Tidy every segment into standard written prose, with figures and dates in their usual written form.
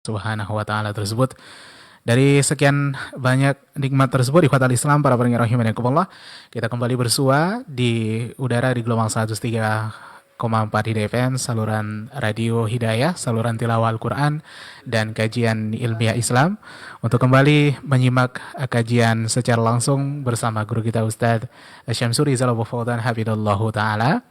Subhanahu wa taala tersebut. Dari sekian banyak nikmat tersebut, ikhwatal Islam, para pendengar rahimakumullah, kita kembali bersua di udara di gelombang 103,4 HIDFM, saluran radio Hidayah, saluran tilawah Al-Quran dan kajian ilmiah Islam, untuk kembali menyimak kajian secara langsung bersama guru kita Ustadz Syamsuri Zalabu Fawdan Hafidhullahu Ta'ala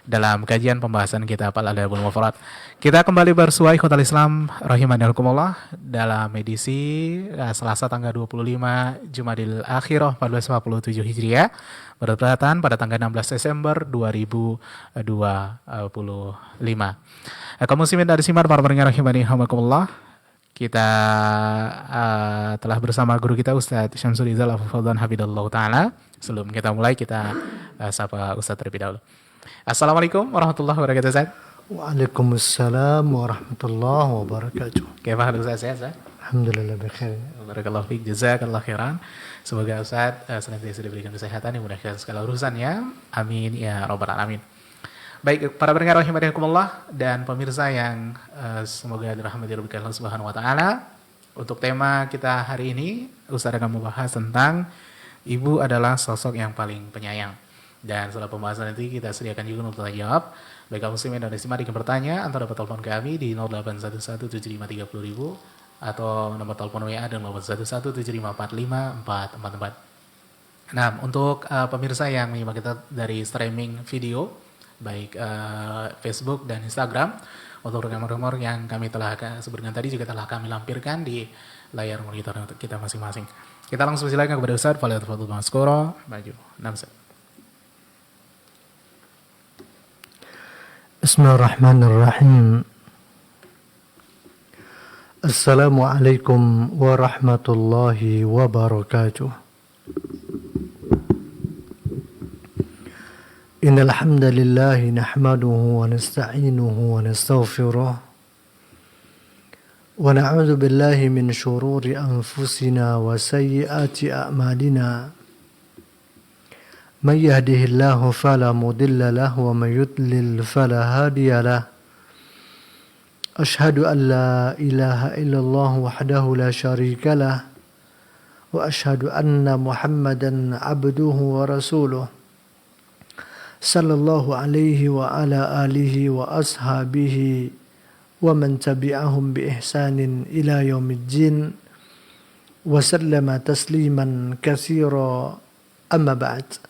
dalam kajian pembahasan kitab Al-Adabul Mufrad. Kita kembali bersua ikhwatal Islam rahimakumullah dalam edisi Selasa tanggal 25 Jumadil Akhirah 1447 Hijriah, bertepatan pada tanggal 16 Desember 2025. Kaum muslimin dari Simar, para pendengar rahimakumullah, kita telah bersama guru kita Ustadz Syamsuri Zalabu Fawdan Hafidhullahu Ta'ala. Sebelum kita mulai, kita sapa Ustadz terlebih dahulu. Assalamualaikum warahmatullahi wabarakatuh, Ustaz. Waalaikumsalam warahmatullahi wabarakatuh. Kaifa hal Ustaz? Sehat? Alhamdulillah bikhair. Barakallahu fiik, jazakallahu khairan. Semoga Ustaz senantiasa diberikan kesehatan yang memudahkan segala urusannya. Amin ya rabbal alamin. Baik, para pendengar rahimakumullah dan pemirsa yang semoga dirahmati Allah Subhanahu wa taala. Untuk tema kita hari ini, Ustaz akan membahas tentang ibu adalah sosok yang paling penyayang. Dan setelah pembahasan nanti kita sediakan juga untuk tanya jawab. Baik kaum muslimin dan muslimat yang bertanya, Anda dapat telepon kami di 08117530.000 atau nomor telepon WA dan 0811754544. Nah, untuk pemirsa yang menyimak kita dari streaming video, baik Facebook dan Instagram, untuk nomor-nomor yang kami telah sebutkan tadi juga telah kami lampirkan di layar monitor kita masing-masing. Kita langsung silakan kepada Ustaz. Fadhil Maskuro, maju. Namsa. Bismillahirrahmanirrahim. Assalamualaikum warahmatullahi wabarakatuh. Innal hamdalillah nahmaduhu wa nasta'inuhu wa nastaghfiruh wa na'udzu billahi min shururi anfusina wa sayyiati a'malina. من يهده الله فلا مضل له ومن يضلل فلا هادي له أشهد أن لا إله إلا الله وحده لا شريك له وأشهد أن محمدا عبده ورسوله صلى الله عليه وعلى آله وأصحابه ومن تبعهم بإحسان إلى يوم الدين وسلم تسليما كثيرا أما بعد.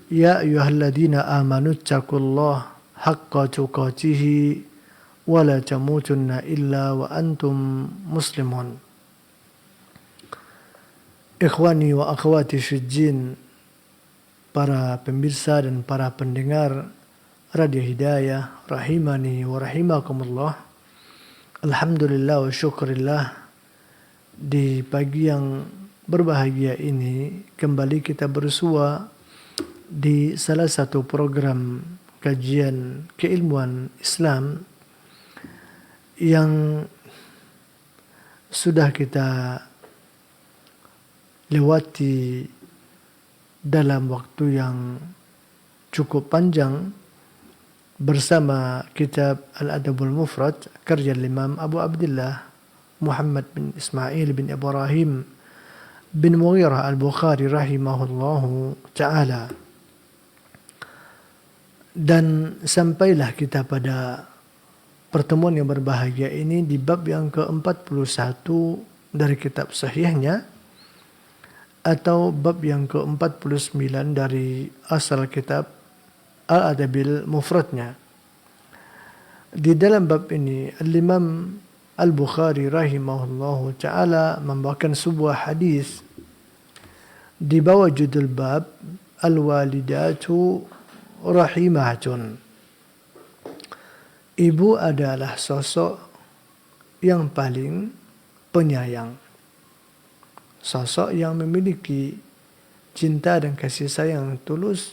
يا أيها الذين آمنوا اتقوا الله حق تقاته ولا تموتن إلا وأنتم مسلمون. Ikhwani wa akhwati fiddin, para pemirsa dan para pendengar Radio Hidayah rahimani wa rahimakumullah. Alhamdulillah wa syukurillah, di pagi yang berbahagia ini kembali kita bersua di salah satu program kajian keilmuan Islam yang sudah kita lewati dalam waktu yang cukup panjang bersama kitab Al-Adabul Mufrad karya Imam Abu Abdullah Muhammad bin Ismail bin Ibrahim bin Mughirah Al-Bukhari rahimahullahu ta'ala. Dan sampailah kita pada pertemuan yang berbahagia ini di bab yang ke-41 dari kitab sahihnya, atau bab yang ke-49 dari asal kitab Al-Adabil Mufradnya. Di dalam bab ini Al-Imam Al-Bukhari rahimahullahu ta'ala membawakan sebuah hadis di bawah judul bab Al-Walidatu Rahimatun. Ibu adalah sosok yang paling penyayang, sosok yang memiliki cinta dan kasih sayang tulus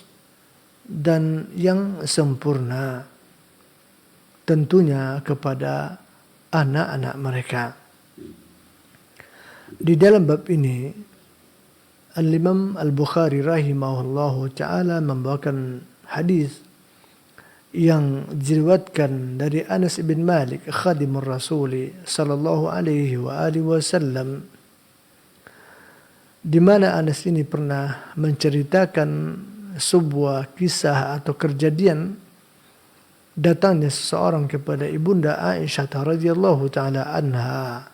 dan yang sempurna tentunya kepada anak-anak mereka. Di dalam bab ini Al-Imam Al-Bukhari rahimahullahu ta'ala membawakan hadis yang diriwayatkan dari Anas bin Malik khadimur Rasuli sallallahu alaihi wa alihi wasallam, di mana Anas ini pernah menceritakan sebuah kisah atau kejadian datangnya seseorang kepada ibunda Aisyah radhiyallahu taala anha.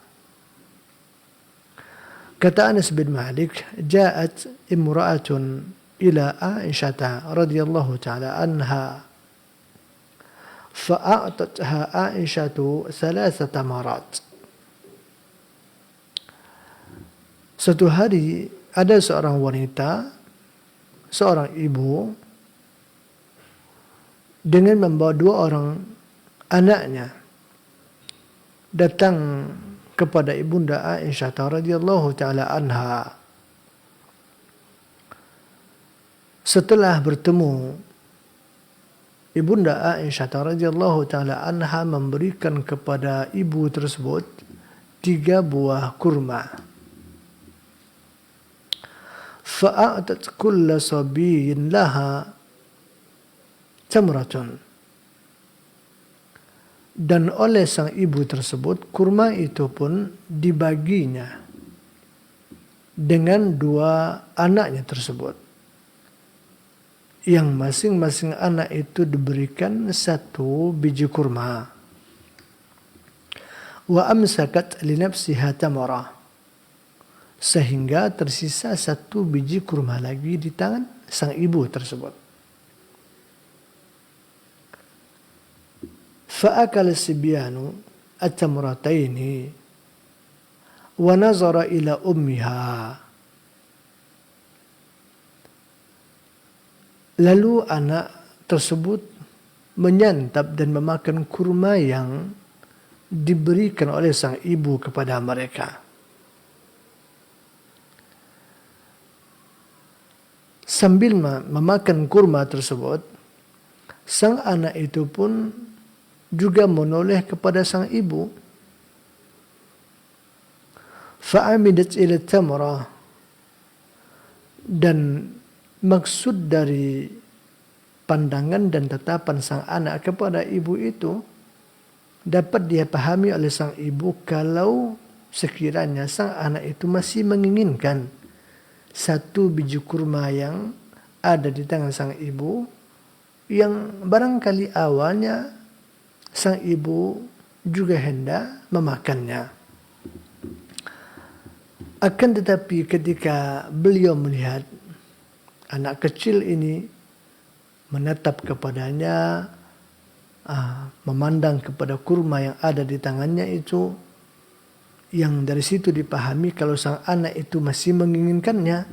Kata Anas bin Malik, "Ja'at imra'atun ila Aisyah radhiyallahu taala anha, fa'atatha Aisyatu 3 marat." Suatu hari ada seorang wanita, seorang ibu, dengan membawa 2 orang anaknya datang kepada ibunda Aisyah radhiyallahu taala anha. Setelah bertemu, ibunda Aisyah radhiyallahu taala anha memberikan kepada ibu tersebut 3 buah kurma. Fa'atat kulla sabiyyin laha tamratun. Dan oleh sang ibu tersebut, kurma itu pun dibaginya dengan 2 anaknya tersebut, yang masing-masing anak itu diberikan 1 biji kurma. Wa amsakat li nafsiha tamara, sehingga tersisa 1 biji kurma lagi di tangan sang ibu tersebut. Fa'akal sibyanu at-tamrataini wa nazara ila ummiha. Lalu anak tersebut menyantap dan memakan kurma yang diberikan oleh sang ibu kepada mereka. Sambil memakan kurma tersebut, sang anak itu pun juga menoleh kepada sang ibu. Fa'amidat ila tamrah, dan maksud dari pandangan dan tatapan sang anak kepada ibu itu dapat dia pahami oleh sang ibu kalau sekiranya sang anak itu masih menginginkan 1 biji kurma yang ada di tangan sang ibu, yang barangkali awalnya sang ibu juga hendak memakannya. Akan tetapi ketika beliau melihat anak kecil ini menatap kepadanya, memandang kepada kurma yang ada di tangannya itu, yang dari situ dipahami kalau sang anak itu masih menginginkannya,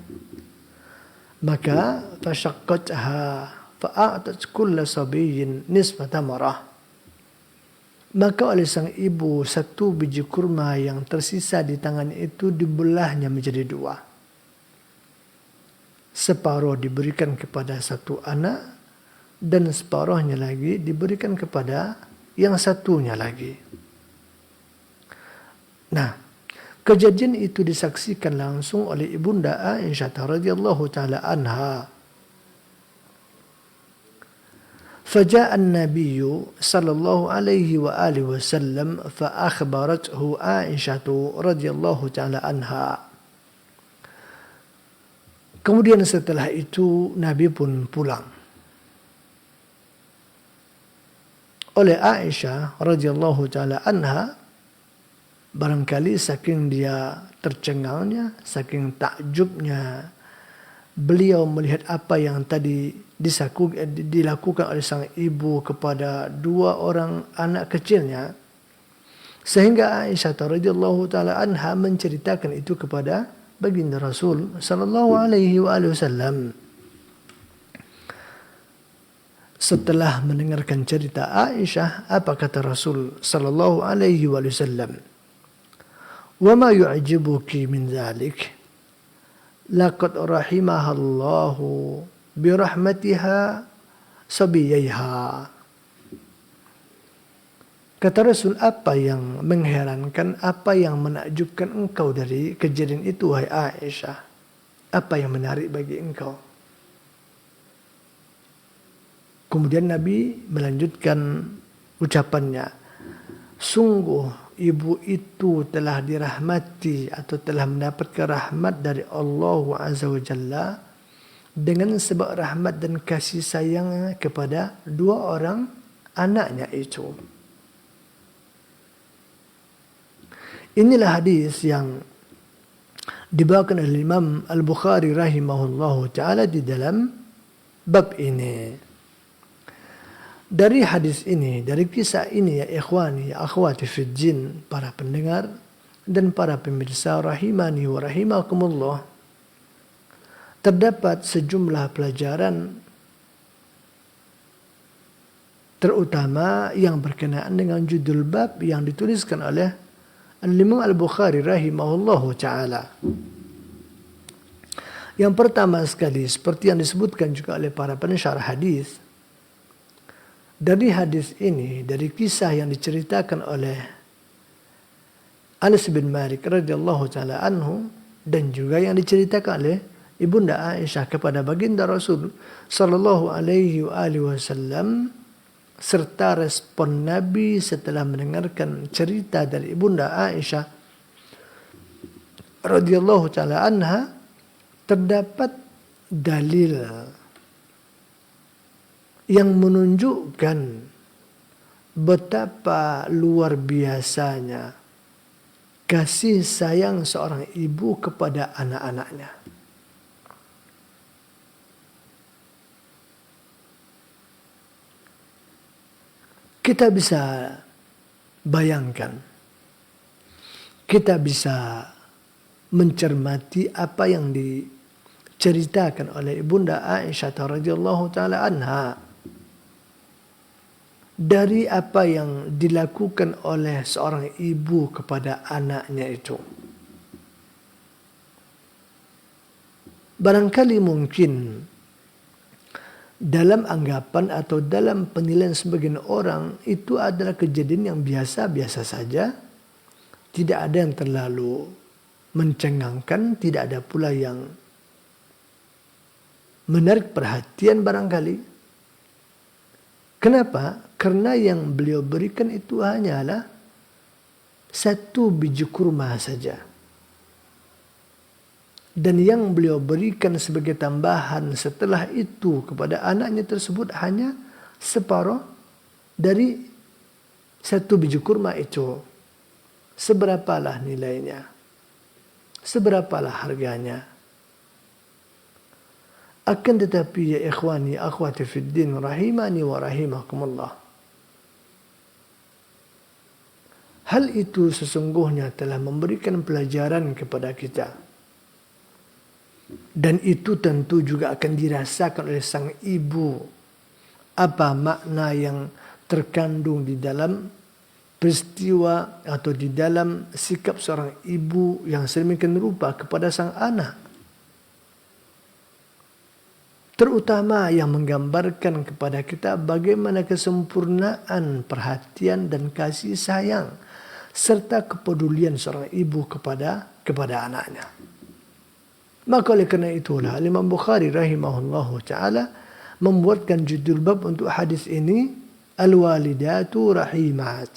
maka fasyaqqatha fa'atat kulla sabiyyin nisfa tamarah. Maka oleh sang ibu 1 biji kurma yang tersisa di tangan itu dibelahnya menjadi 2. Separuh diberikan kepada 1 anak dan separuhnya lagi diberikan kepada yang satunya lagi. Nah, kejadian itu disaksikan langsung oleh ibunda Aisyah radhiyallahu taala anha. فجاء النبي صلى الله عليه وآله وسلم فأخبرته عائشة رضي الله تعالى عنها. Kemudian setelah itu Nabi pun pulang. Oleh Aisyah radhiyallahu taala anha, barangkali saking dia tercengangnya, saking takjubnya beliau melihat apa yang tadi dilakukan oleh sang ibu kepada 2 orang anak kecilnya, sehingga Aisyah radhiyallahu taala anha menceritakan itu kepada baginda Rasul sallallahu alaihi wasallam. Setelah mendengarkan cerita Aisyah, apa kata Rasul sallallahu alaihi wasallam? "Wa ma yu'jibuki min dzalik? Laqad rahimahallahu birahmatiha sabiyaiha." Kata Rasul, apa yang mengherankan, apa yang menakjubkan engkau dari kejadian itu, wahai Aisyah? Apa yang menarik bagi engkau? Kemudian Nabi melanjutkan ucapannya, sungguh ibu itu telah dirahmati atau telah mendapatkan rahmat dari Allah Azza wa Jalla dengan sebab rahmat dan kasih sayang kepada dua orang anaknya itu. Inilah hadis yang dibawakan oleh Imam Al-Bukhari rahimahullahu ta'ala di dalam bab ini. Dari hadis ini, dari kisah ini ya ikhwani, ya akhwati fid jin, para pendengar dan para pemirsa rahimani wa rahimakumullah, terdapat sejumlah pelajaran terutama yang berkenaan dengan judul bab yang dituliskan oleh Imam Al-Bukhari rahimahullahu ta'ala. Yang pertama sekali, seperti yang disebutkan juga oleh para pensyarah hadis, dari hadis ini, dari kisah yang diceritakan oleh Anas bin Malik radhiyallahu ta'ala anhu, dan juga yang diceritakan oleh Ibunda Aisyah kepada baginda Rasul sallallahu alaihi wasallam, serta respon Nabi setelah mendengarkan cerita dari Ibunda Aisyah radhiyallahu ta'ala anha, terdapat dalil yang menunjukkan betapa luar biasanya kasih sayang seorang ibu kepada anak-anaknya. Kita bisa bayangkan, kita bisa mencermati apa yang diceritakan oleh Ibunda Aisyah radhiyallahu taala anha dari apa yang dilakukan oleh seorang ibu kepada anaknya itu. Barangkali mungkin dalam anggapan atau dalam penilaian sebagian orang itu adalah kejadian yang biasa-biasa saja, tidak ada yang terlalu mencengangkan, tidak ada pula yang menarik perhatian barangkali. Kenapa? Karena yang beliau berikan itu hanyalah satu biji kurma saja. Dan yang beliau berikan sebagai tambahan setelah itu kepada anaknya tersebut hanya separuh dari satu biji kurma itu. Seberapalah nilainya? Seberapalah harganya? Akan tetapi ya ikhwani akhwati fid din rahimani wa rahimakumullah, hal itu sesungguhnya telah memberikan pelajaran kepada kita. Dan itu tentu juga akan dirasakan oleh sang ibu. Apa makna yang terkandung di dalam peristiwa atau di dalam sikap seorang ibu yang sedemikian rupa kepada sang anak. Terutama yang menggambarkan kepada kita bagaimana kesempurnaan perhatian dan kasih sayang serta kepedulian seorang ibu kepada anaknya. Maka oleh kerana itulah Imam Bukhari rahimahullahu ta'ala membuatkan judul bab untuk hadis ini, Al-walidatu rahimat.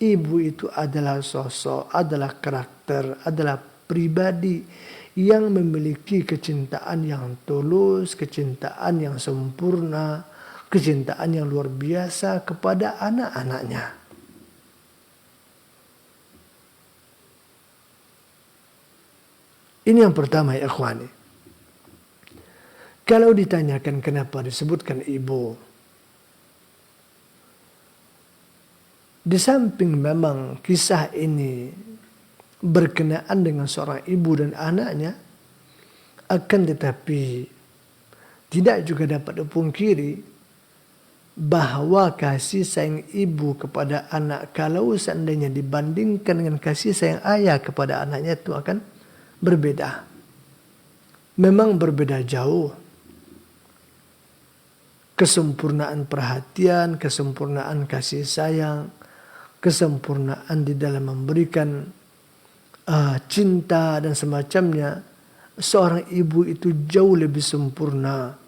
Ibu itu adalah sosok, adalah karakter, adalah pribadi yang memiliki kecintaan yang tulus, kecintaan yang sempurna, kecintaan yang luar biasa kepada anak-anaknya. Ini yang pertama ya ikhwani. Kalau ditanyakan kenapa disebutkan ibu, di samping memang kisah ini berkenaan dengan seorang ibu dan anaknya, akan tetapi tidak juga dapat dipungkiri bahwa kasih sayang ibu kepada anak kalau seandainya dibandingkan dengan kasih sayang ayah kepada anaknya itu akan berbeda. Memang berbeda jauh. Kesempurnaan perhatian, kesempurnaan kasih sayang, kesempurnaan di dalam memberikan cinta dan semacamnya. Seorang ibu itu jauh lebih sempurna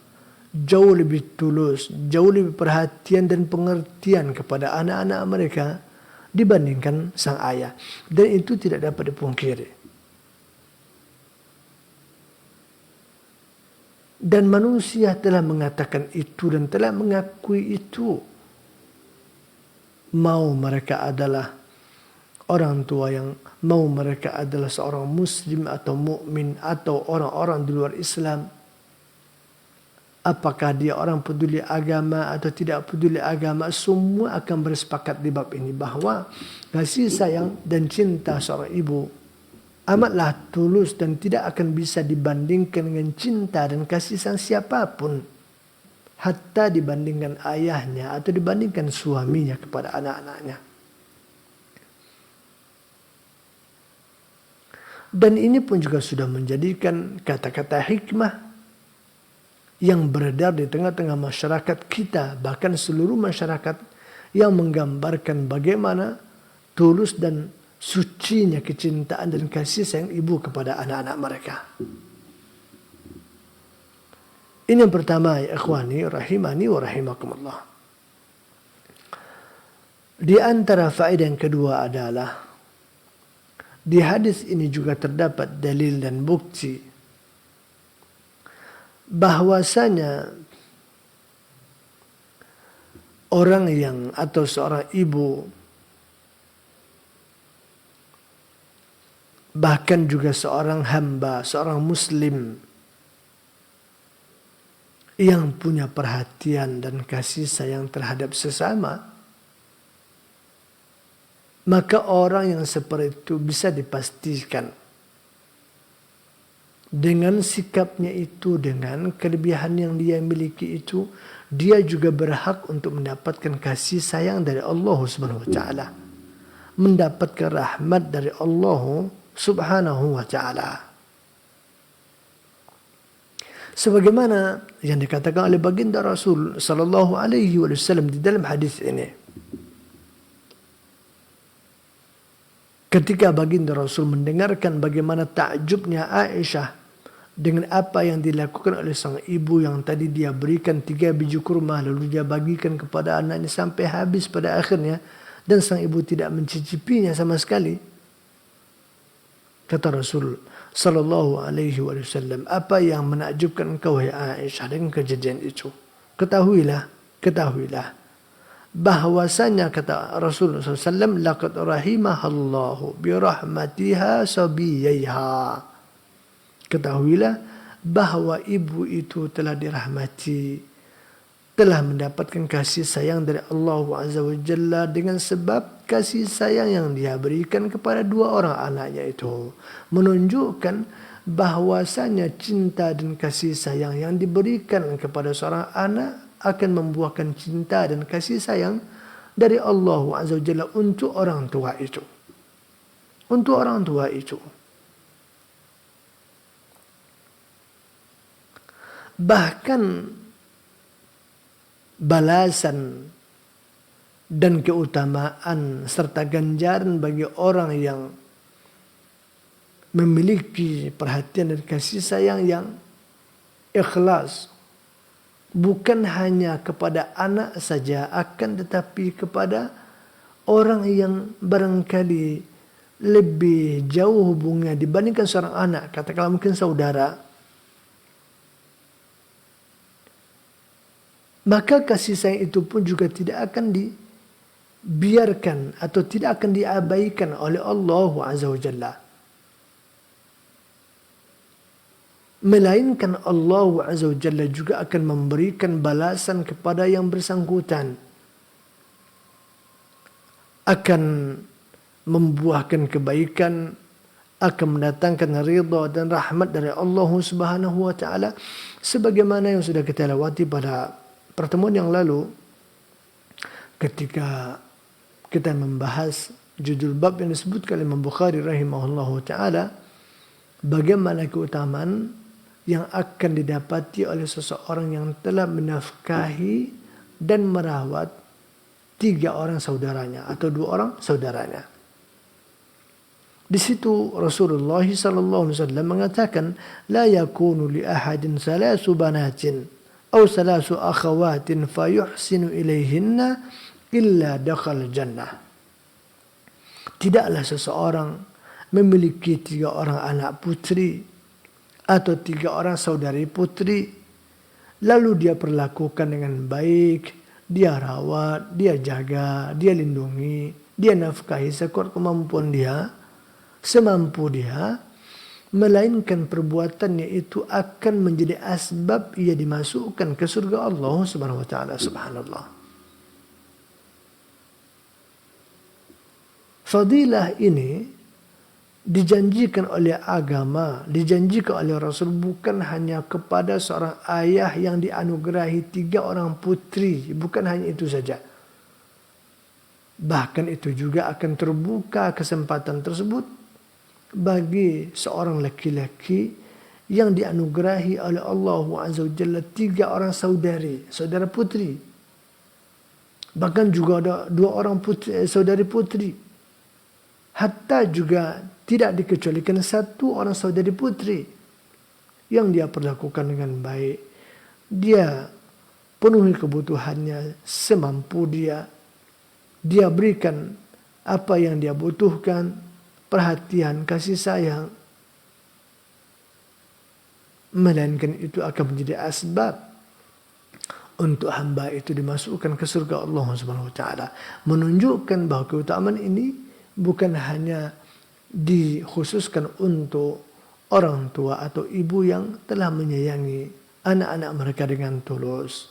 jauh lebih tulus, jauh lebih perhatian dan pengertian kepada anak-anak mereka dibandingkan sang ayah. Dan itu tidak dapat dipungkiri. Dan manusia telah mengatakan itu dan telah mengakui itu. Mau mereka adalah orang tua yang, mau mereka adalah seorang muslim atau mukmin atau orang-orang di luar Islam. Apakah dia orang peduli agama atau tidak peduli agama, semua akan bersepakat di bab ini bahwa kasih sayang dan cinta seorang ibu amatlah tulus dan tidak akan bisa dibandingkan dengan cinta dan kasih sayang siapapun, hatta dibandingkan ayahnya atau dibandingkan suaminya kepada anak-anaknya. Dan ini pun juga sudah menjadikan kata-kata hikmah yang beredar di tengah-tengah masyarakat kita, bahkan seluruh masyarakat, yang menggambarkan bagaimana tulus dan sucinya kecintaan dan kasih sayang ibu kepada anak-anak mereka. Ini yang pertama, ya ikhwani rahimani wa rahimakumullah. Di antara faedah yang kedua adalah di hadis ini juga terdapat dalil dan bukti bahwasanya orang yang atau seorang ibu, bahkan juga seorang hamba, seorang muslim yang punya perhatian dan kasih sayang terhadap sesama, maka orang yang seperti itu bisa dipastikan dengan sikapnya itu, dengan kelebihan yang dia miliki itu, dia juga berhak untuk mendapatkan kasih sayang dari Allah Subhanahu wa taala, mendapatkan rahmat dari Allah Subhanahu wa taala. Sebagaimana yang dikatakan oleh baginda Rasul sallallahu alaihi wasallam di dalam hadis ini. Ketika baginda Rasul mendengarkan bagaimana takjubnya Aisyah dengan apa yang dilakukan oleh sang ibu yang tadi dia berikan 3 biji kurma lalu dia bagikan kepada anaknya sampai habis pada akhirnya, dan sang ibu tidak mencicipinya sama sekali. Kata Rasul sallallahu alaihi wasallam, apa yang menakjubkan engkau wahai Aisyah dengan kejadian itu? Ketahuilah bahwasanya, kata Rasul sallallahu alaihi wasallam, laqad rahimahallahu bi rahmatiha sabiyaiha. Ketahuilah bahwa ibu itu telah dirahmati, telah mendapatkan kasih sayang dari Allah Azza wa Jalla dengan sebab kasih sayang yang dia berikan kepada 2 orang anaknya itu. Menunjukkan bahwasanya cinta dan kasih sayang yang diberikan kepada seorang anak akan membuahkan cinta dan kasih sayang dari Allah Azza wa Jalla untuk orang tua itu. Untuk orang tua itu. Bahkan balasan dan keutamaan serta ganjaran bagi orang yang memiliki perhatian dan kasih sayang yang ikhlas, bukan hanya kepada anak saja, akan tetapi kepada orang yang barangkali lebih jauh hubungannya dibandingkan seorang anak, katakanlah mungkin saudara, maka kasih sayang itu pun juga tidak akan dibiarkan atau tidak akan diabaikan oleh Allah Azza wa Jalla. Melainkan Allah Azza wa Jalla juga akan memberikan balasan kepada yang bersangkutan. Akan membuahkan kebaikan, akan mendatangkan ridha dan rahmat dari Allah Subhanahu wa taala, sebagaimana yang sudah kita lewati pada pertemuan yang lalu ketika kita membahas judul bab yang disebutkan oleh Imam Bukhari rahimahullahu taala, bagaimana keutamaan yang akan didapati oleh seseorang yang telah menafkahi dan merawat 3 orang saudaranya atau 2 orang saudaranya. Di situ Rasulullah sallallahu alaihi wasallam mengatakan, la yakunu li ahadin 3 banatin أو ثلاث أخوات فيحسن إليهن إلا دخل الجنة. Tidaklah seseorang memiliki 3 orang anak putri atau 3 orang saudari putri, lalu dia perlakukan dengan baik, dia rawat, dia jaga, dia lindungi, dia nafkahi sekuat kemampuan dia, semampu dia, melainkan perbuatannya itu akan menjadi asbab ia dimasukkan ke surga Allah Subhanahu wa taala. Subhanallah. Fadilah ini dijanjikan oleh agama, dijanjikan oleh Rasul bukan hanya kepada seorang ayah yang dianugerahi 3 orang putri, bukan hanya itu saja. Bahkan itu juga akan terbuka kesempatan tersebut bagi seorang laki-laki yang dianugerahi oleh Allah Azza wa Jalla 3 orang saudara putri. Bahkan juga ada 2 orang saudari putri. Hatta juga tidak dikecualikan 1 orang saudari putri yang dia perlakukan dengan baik. Dia penuhi kebutuhannya semampu dia. Dia berikan apa yang dia butuhkan, perhatian, kasih sayang. Melainkan itu akan menjadi asbab untuk hamba itu dimasukkan ke surga Allah Subhanahu wa taala. Menunjukkan bahwa keutamaan ini bukan hanya dikhususkan untuk orang tua atau ibu yang telah menyayangi anak-anak mereka dengan tulus.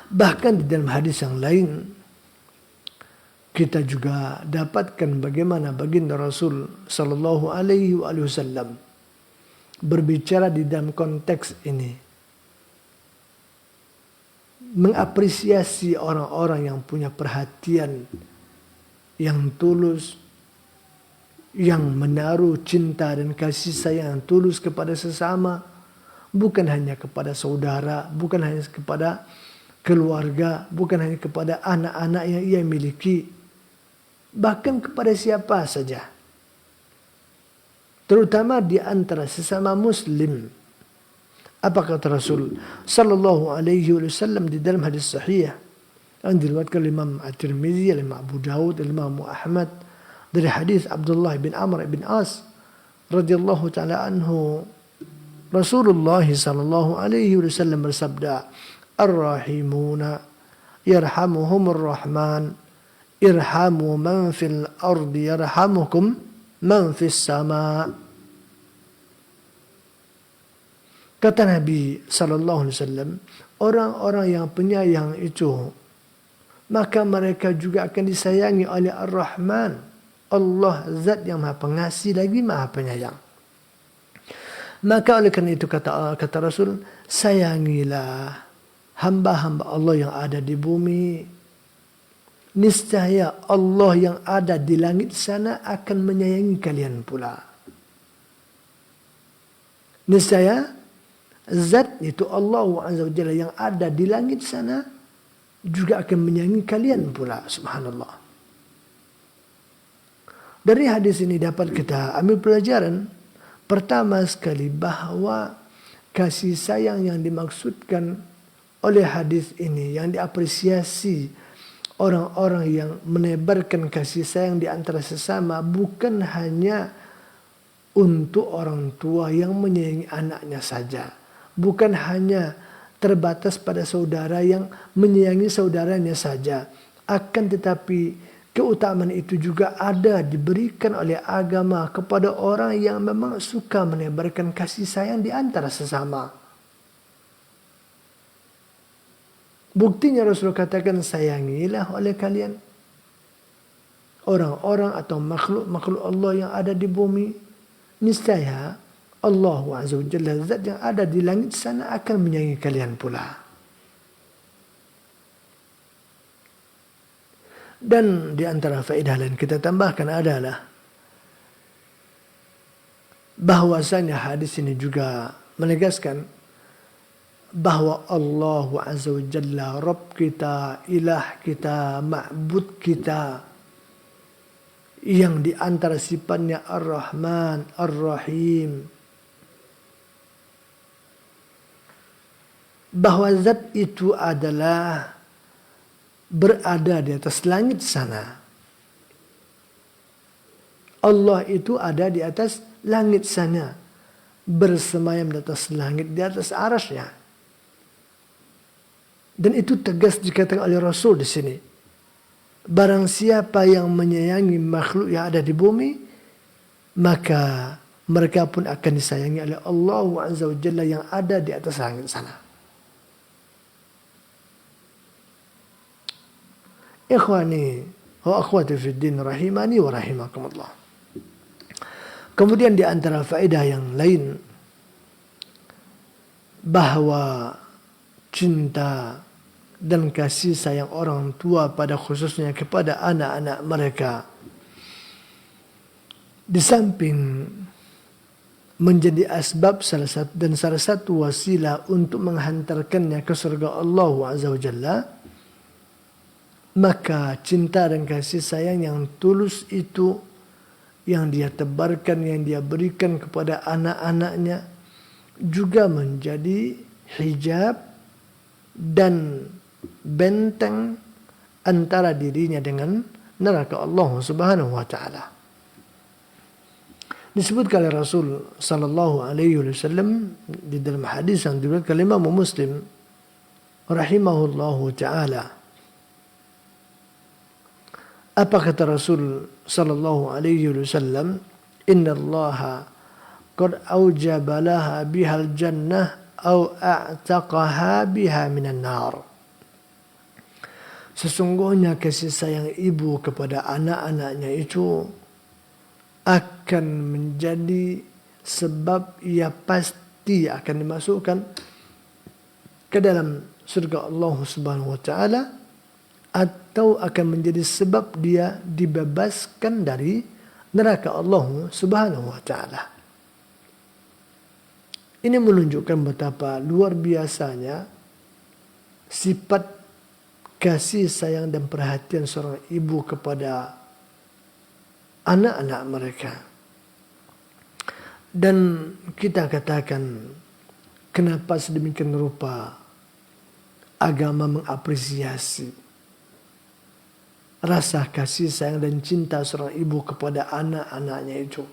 Bahkan di dalam hadis yang lain kita juga dapatkan bagaimana baginda Rasul sallallahu alaihi wasallam berbicara di dalam konteks ini, mengapresiasi orang-orang yang punya perhatian yang tulus, yang menaruh cinta dan kasih sayang yang tulus kepada sesama, bukan hanya kepada saudara, bukan hanya kepada keluarga, bukan hanya kepada anak-anak yang ia miliki, bahkan kepada siapa saja, terutama di antara sesama muslim. Apa kata Rasul sallallahu alaihi wasallam di dalam hadis sahih yang diriwayatkan oleh Imam At-Tirmidzi, Imam Abu Daud, Imam Ahmad dari hadis Abdullah bin Amr bin As radhiyallahu taala anhu, Rasulullah sallallahu alaihi wasallam bersabda, "Ar-rahimuna yarhamuhumur rahman, irhamu man fil ardi yarhamukum man fis sama." Kata Nabi sallallahu alaihi wasallam, orang-orang yang penyayang itu maka mereka juga akan disayangi oleh Ar-Rahman, Allah zat yang maha pengasih lagi maha penyayang. Maka oleh karena itu kata Rasul, sayangilah hamba-hamba Allah yang ada di bumi. Niscaya Allah yang ada di langit sana akan menyayangi kalian pula. Niscaya zat itu Allah Azza wa Jalla yang ada di langit sana juga akan menyayangi kalian pula. Subhanallah. Dari hadis ini dapat kita ambil pelajaran pertama sekali bahwa kasih sayang yang dimaksudkan oleh hadis ini, yang diapresiasi orang-orang yang menebarkan kasih sayang di antara sesama, bukan hanya untuk orang tua yang menyayangi anaknya saja, bukan hanya terbatas pada saudara yang menyayangi saudaranya saja. Akan tetapi keutamaan itu juga ada diberikan oleh agama kepada orang yang memang suka menebarkan kasih sayang di antara sesama. Buktinya Rasul katakan, sayangilah oleh kalian orang-orang atau makhluk-makhluk Allah yang ada di bumi. Niscaya Allah Azza wa Jalla zat yang ada di langit sana akan menyayangi kalian pula. Dan di antara faedah lain kita tambahkan adalah bahwasanya hadis ini juga menegaskan bahwa Allah Azza wa Jalla Rabb kita, ilah kita, ma'bud kita, yang di antara sifatnya Ar-Rahman, Ar-Rahim, bahwa zat itu adalah berada di atas langit sana. Allah itu ada di atas langit sana, bersemayam di atas langit, di atas arasnya. Dan itu tegas dikatakan oleh Rasul di sini. Barang siapa yang menyayangi makhluk yang ada di bumi, maka mereka pun akan disayangi oleh Allah Azza wa Jalla yang ada di atas langit sana. Ikhwani wa akhwati fid din rahimani wa rahimakumullah. Kemudian di antara faedah yang lain, bahwa cinta dan kasih sayang orang tua pada khususnya kepada anak-anak mereka, di samping menjadi asbab salah satu wasilah untuk menghantarkannya ke surga Allah Azza wa Jalla, maka cinta dan kasih sayang yang tulus itu yang dia tebarkan, yang dia berikan kepada anak-anaknya juga menjadi hijab dan benteng antara dirinya dengan neraka Allah Subhanahu wa taala. Disebutkan oleh Rasul sallallahu alaihi wasallam di dalam hadis yang diriwayatkan oleh Imam Muslim rahimahullahu taala. Apa kata Rasul sallallahu alaihi wasallam? Inna Allah qad aujaba laha bihal jannah au a'taqaha biha minan nar. Sesungguhnya kasih sayang ibu kepada anak-anaknya itu akan menjadi sebab ia pasti akan dimasukkan ke dalam surga Allah Subhanahu wa taala, atau akan menjadi sebab dia dibebaskan dari neraka Allah Subhanahu wa taala. Ini menunjukkan betapa luar biasanya sifat kasih sayang dan perhatian seorang ibu kepada anak-anak mereka. Dan kita katakan, kenapa sedemikian rupa agama mengapresiasi rasa kasih sayang dan cinta seorang ibu kepada anak-anaknya itu,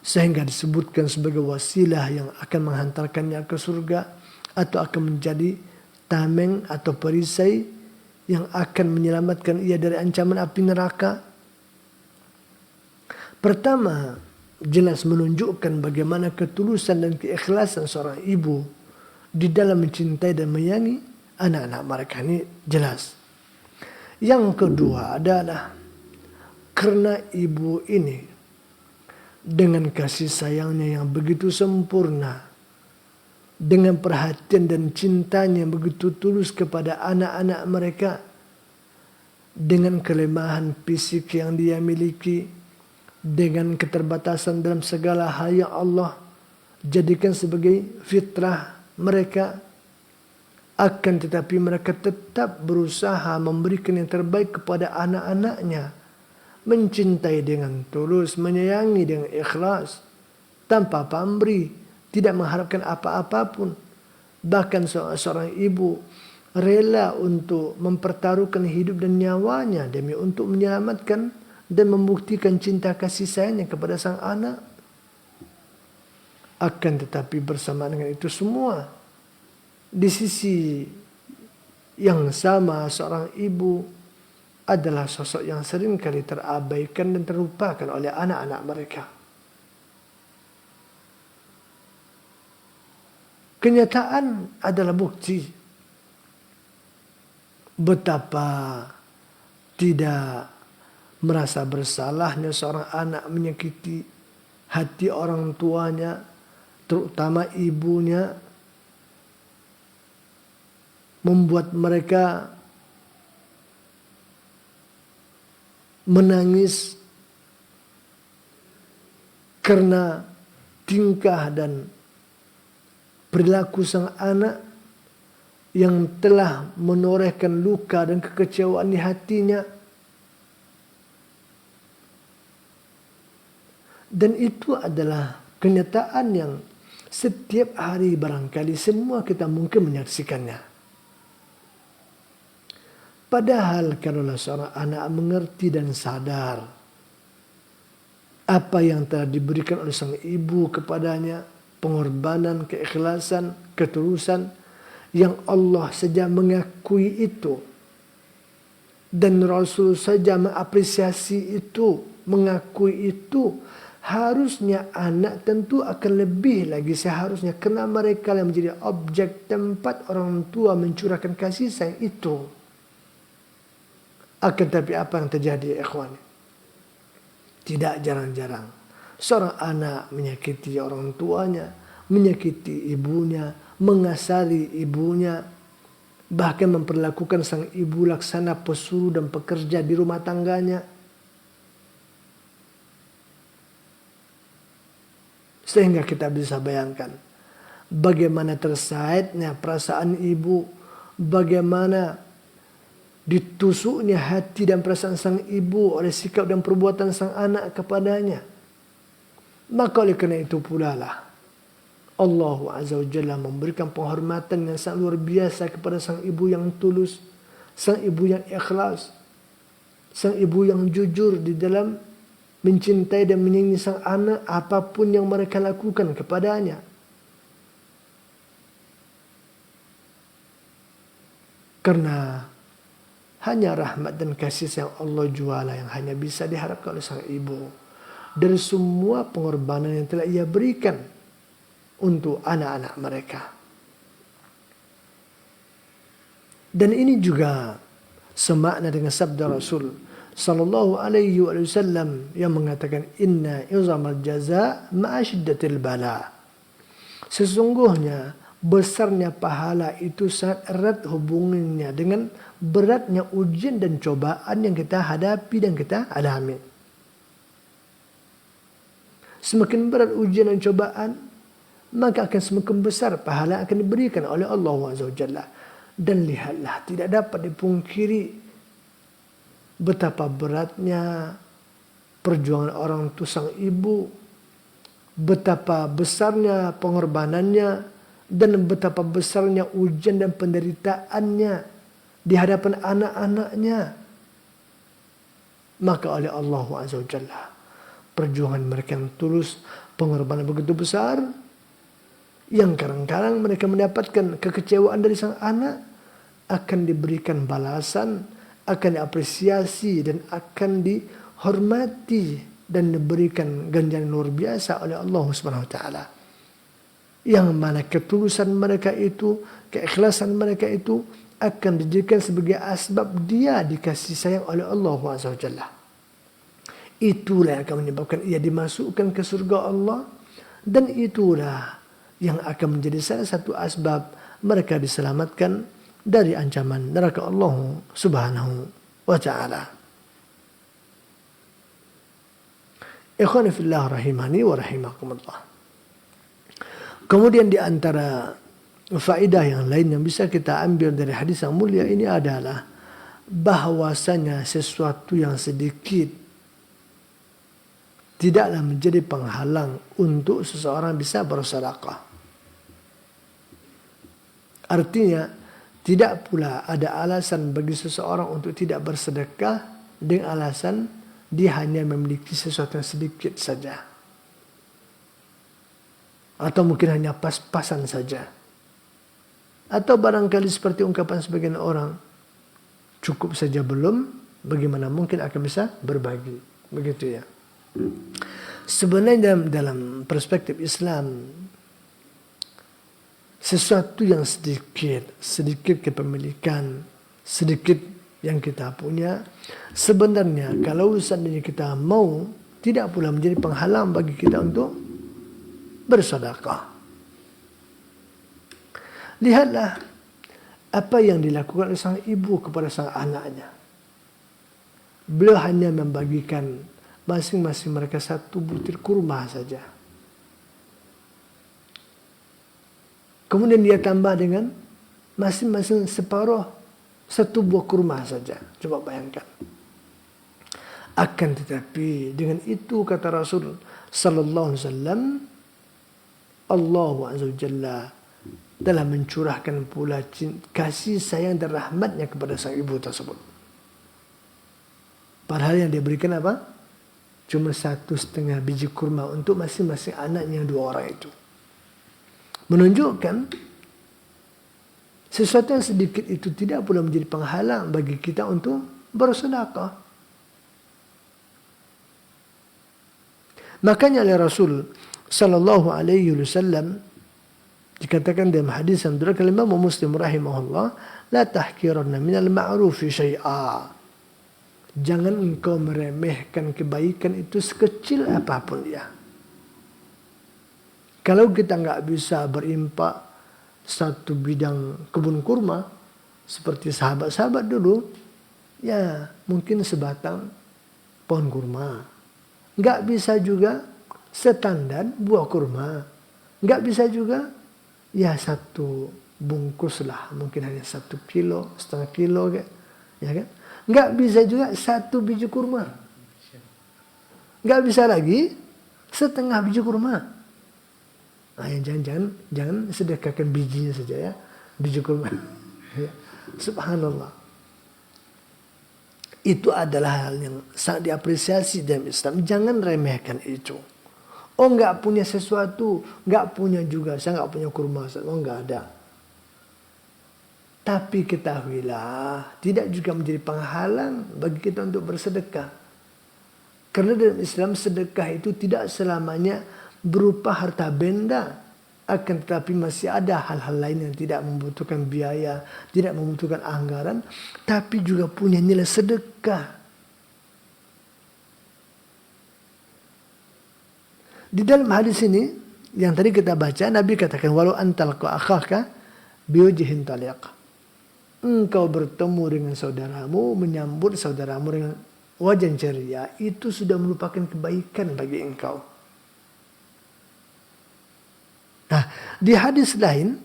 sehingga disebutkan sebagai wasilah yang akan menghantarkannya ke surga, atau akan menjadi tameng atau perisai yang akan menyelamatkan ia dari ancaman api neraka. Pertama, jelas menunjukkan bagaimana ketulusan dan keikhlasan seorang ibu di dalam mencintai dan menyayangi anak-anak mereka. Ini jelas. Yang kedua adalah karena ibu ini dengan kasih sayangnya yang begitu sempurna, dengan perhatian dan cintanya yang begitu tulus kepada anak-anak mereka, dengan kelemahan fisik yang dia miliki, dengan keterbatasan dalam segala hal yang Allah jadikan sebagai fitrah mereka, akan tetapi mereka tetap berusaha memberikan yang terbaik kepada anak-anaknya, mencintai dengan tulus, menyayangi dengan ikhlas, tanpa pamrih, tidak mengharapkan apa-apapun. Bahkan seorang ibu rela untuk mempertaruhkan hidup dan nyawanya demi untuk menyelamatkan dan membuktikan cinta kasih sayangnya kepada sang anak. Akan tetapi bersamaan dengan itu semua, di sisi yang sama seorang ibu adalah sosok yang seringkali terabaikan dan terlupakan oleh anak-anak mereka. Kenyataan adalah bukti betapa tidak merasa bersalahnya seorang anak menyakiti hati orang tuanya, terutama ibunya, membuat mereka menangis karena tingkah dan perilaku sang anak yang telah menorehkan luka dan kekecewaan di hatinya. Dan itu adalah kenyataan yang Setiap hari barangkali semua kita mungkin menyaksikannya. Padahal kalau seorang anak mengerti dan sadar apa yang telah diberikan oleh sang ibu kepadanya, pengorbanan, keikhlasan, ketulusan yang Allah saja mengakui itu, dan Rasul saja mengapresiasi itu, mengakui itu, harusnya anak tentu akan lebih lagi seharusnya, karena mereka yang menjadi objek tempat orang tua mencurahkan kasih sayang itu. Akan tapi apa yang terjadi ya ikhwan? Tidak jarang-jarang seorang anak menyakiti orang tuanya, menyakiti ibunya, mengasari ibunya, bahkan memperlakukan sang ibu laksana pesuruh dan pekerja di rumah tangganya. Sehingga kita bisa bayangkan bagaimana tersaitnya perasaan ibu, bagaimana ditusuknya hati dan perasaan sang ibu oleh sikap dan perbuatan sang anak kepadanya. Maka oleh kerana itu pula lah Allah Azza wa Jalla memberikan penghormatan yang sangat luar biasa kepada sang ibu yang tulus, sang ibu yang ikhlas, sang ibu yang jujur di dalam mencintai dan menyayangi sang anak apapun yang mereka lakukan kepadanya. Karena hanya rahmat dan kasih sayang Allah juala yang hanya bisa diharapkan oleh sang ibu dari semua pengorbanan yang telah ia berikan untuk anak-anak mereka. Dan ini juga semakna dengan sabda Rasul sallallahu alaihi wasallam yang mengatakan inna izamal jaza ma'a syiddatil bala. Sesungguhnya besarnya pahala itu sangat erat hubungannya dengan beratnya ujian dan cobaan yang kita hadapi dan kita alami. Semakin berat ujian dan cobaan, maka akan semakin besar pahala yang akan diberikan oleh Allah Azza wa Jalla. Dan lihatlah, tidak dapat dipungkiri betapa beratnya perjuangan orang tua sang ibu, betapa besarnya pengorbanannya, dan betapa besarnya ujian dan penderitaannya di hadapan anak-anaknya. Maka oleh Allah Azza wa Jalla, perjuangan mereka yang tulus, pengorbanan begitu besar, yang kadang-kadang mereka mendapatkan kekecewaan dari sang anak, akan diberikan balasan, akan diapresiasi, dan akan dihormati dan diberikan ganjaran luar biasa oleh Allah Subhanahu wa taala. Yang mana ketulusan mereka itu, keikhlasan mereka itu akan dijadikan sebagai asbab dia dikasih sayang oleh Allah Azza wa Jalla. Itulah yang akan menyebabkan ia dimasukkan ke surga Allah, dan itulah yang akan menjadi salah satu asbab mereka diselamatkan dari ancaman neraka Allah Subhanahu wa taala. Ikhwani fillah rahimani wa rahimakumullah. Kemudian di antara faedah yang lain yang bisa kita ambil dari hadis yang mulia ini adalah bahwasanya sesuatu yang sedikit tidaklah menjadi penghalang untuk seseorang bisa bersedekah. Artinya, tidak pula ada alasan bagi seseorang untuk tidak bersedekah dengan alasan dia hanya memiliki sesuatu yang sedikit saja. Atau mungkin hanya pas-pasan saja. Atau barangkali seperti ungkapan sebagian orang, cukup saja belum, bagaimana mungkin akan bisa berbagi. Begitu ya. Sebenarnya dalam perspektif Islam, sesuatu yang sedikit kepemilikan, sedikit yang kita punya, sebenarnya kalau seandainya kita mau, tidak pula menjadi penghalang bagi kita untuk bersedekah. Lihatlah apa yang dilakukan oleh sang ibu kepada sang anaknya. Beliau hanya membagikan masing-masing mereka satu butir kurma saja. Kemudian dia tambah dengan masing-masing separuh satu buah kurma saja. Coba bayangkan. Akan tetapi dengan itu kata Rasul sallallahu alaihi wasallam, Allah Azza wa Jalla telah mencurahkan pula kasih sayang dan rahmatnya kepada sang ibu tersebut. Padahal yang dia berikan apa? Cuma 1,5 biji kurma untuk masing-masing anaknya 2 orang itu. Menunjukkan sesuatu yang sedikit itu tidak pula menjadi penghalang bagi kita untuk bersedekah. Makanya oleh Rasul sallallahu alaihi wasallam dikatakan dalam hadis yang diriwayatkan oleh Imam Muslim rahimahullah, la tahqiranna minal ma'rufi syai'a. Jangan engkau meremehkan kebaikan itu sekecil apapun dia. Kalau kita nggak bisa berimpak satu bidang kebun kurma seperti sahabat-sahabat dulu, ya mungkin sebatang pohon kurma. Nggak bisa juga setandan buah kurma. Nggak bisa juga ya 1 bungkus lah, mungkin hanya 1 kilo, setengah kilo, ya kan? Nggak bisa juga 1 biji kurma. Nggak bisa lagi setengah biji kurma. Nah, jangan sedekahkan bijinya saja ya, biji kurma. Ya. Subhanallah. Itu adalah hal yang sangat diapresiasi dalam Islam. Jangan remehkan itu. Oh, nggak punya sesuatu, nggak punya juga. Saya nggak punya kurma, oh nggak ada. Tapi ketahuilah, tidak juga menjadi penghalang bagi kita untuk bersedekah. Karena dalam Islam sedekah itu tidak selamanya berupa harta benda. Akan tetapi masih ada hal-hal lain yang tidak membutuhkan biaya, tidak membutuhkan anggaran, tapi juga punya nilai sedekah. Di dalam hadis ini, yang tadi kita baca, Nabi katakan, walau antal ko akhaka biwajhin taliq. Engkau bertemu dengan saudaramu, menyambut saudaramu dengan wajah ceria, itu sudah merupakan kebaikan bagi engkau. Nah, di hadis lain,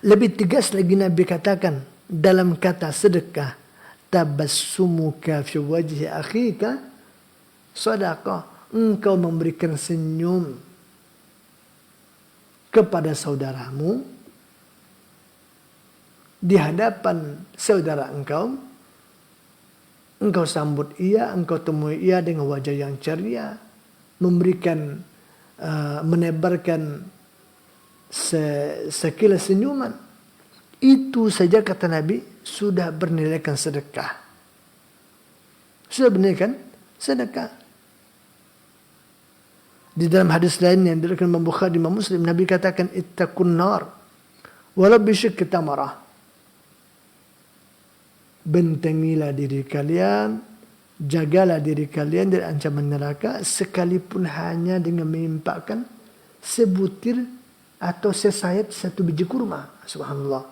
lebih tegas lagi Nabi katakan, dalam kata sedekah, tabassumuka fi wajhi akhika sadaqah. Engkau memberikan senyum kepada saudaramu, di hadapan saudara engkau sambut ia, engkau temui ia dengan wajah yang ceria, memberikan, menebarkan sekilas senyuman. Itu saja kata Nabi sudah bernilaikan sedekah. Sudah bernilaikan sedekah. Di dalam hadis lain yang diriwayatkan Imam Bukhari dan Muslim, Nabi katakan, ittaqun nar walau bisyikki tamarah. Bentengilah diri kalian, jagalah diri kalian dari ancaman neraka, sekalipun hanya dengan mengimpakkan sebutir atau sesayat 1 biji kurma. Subhanallah.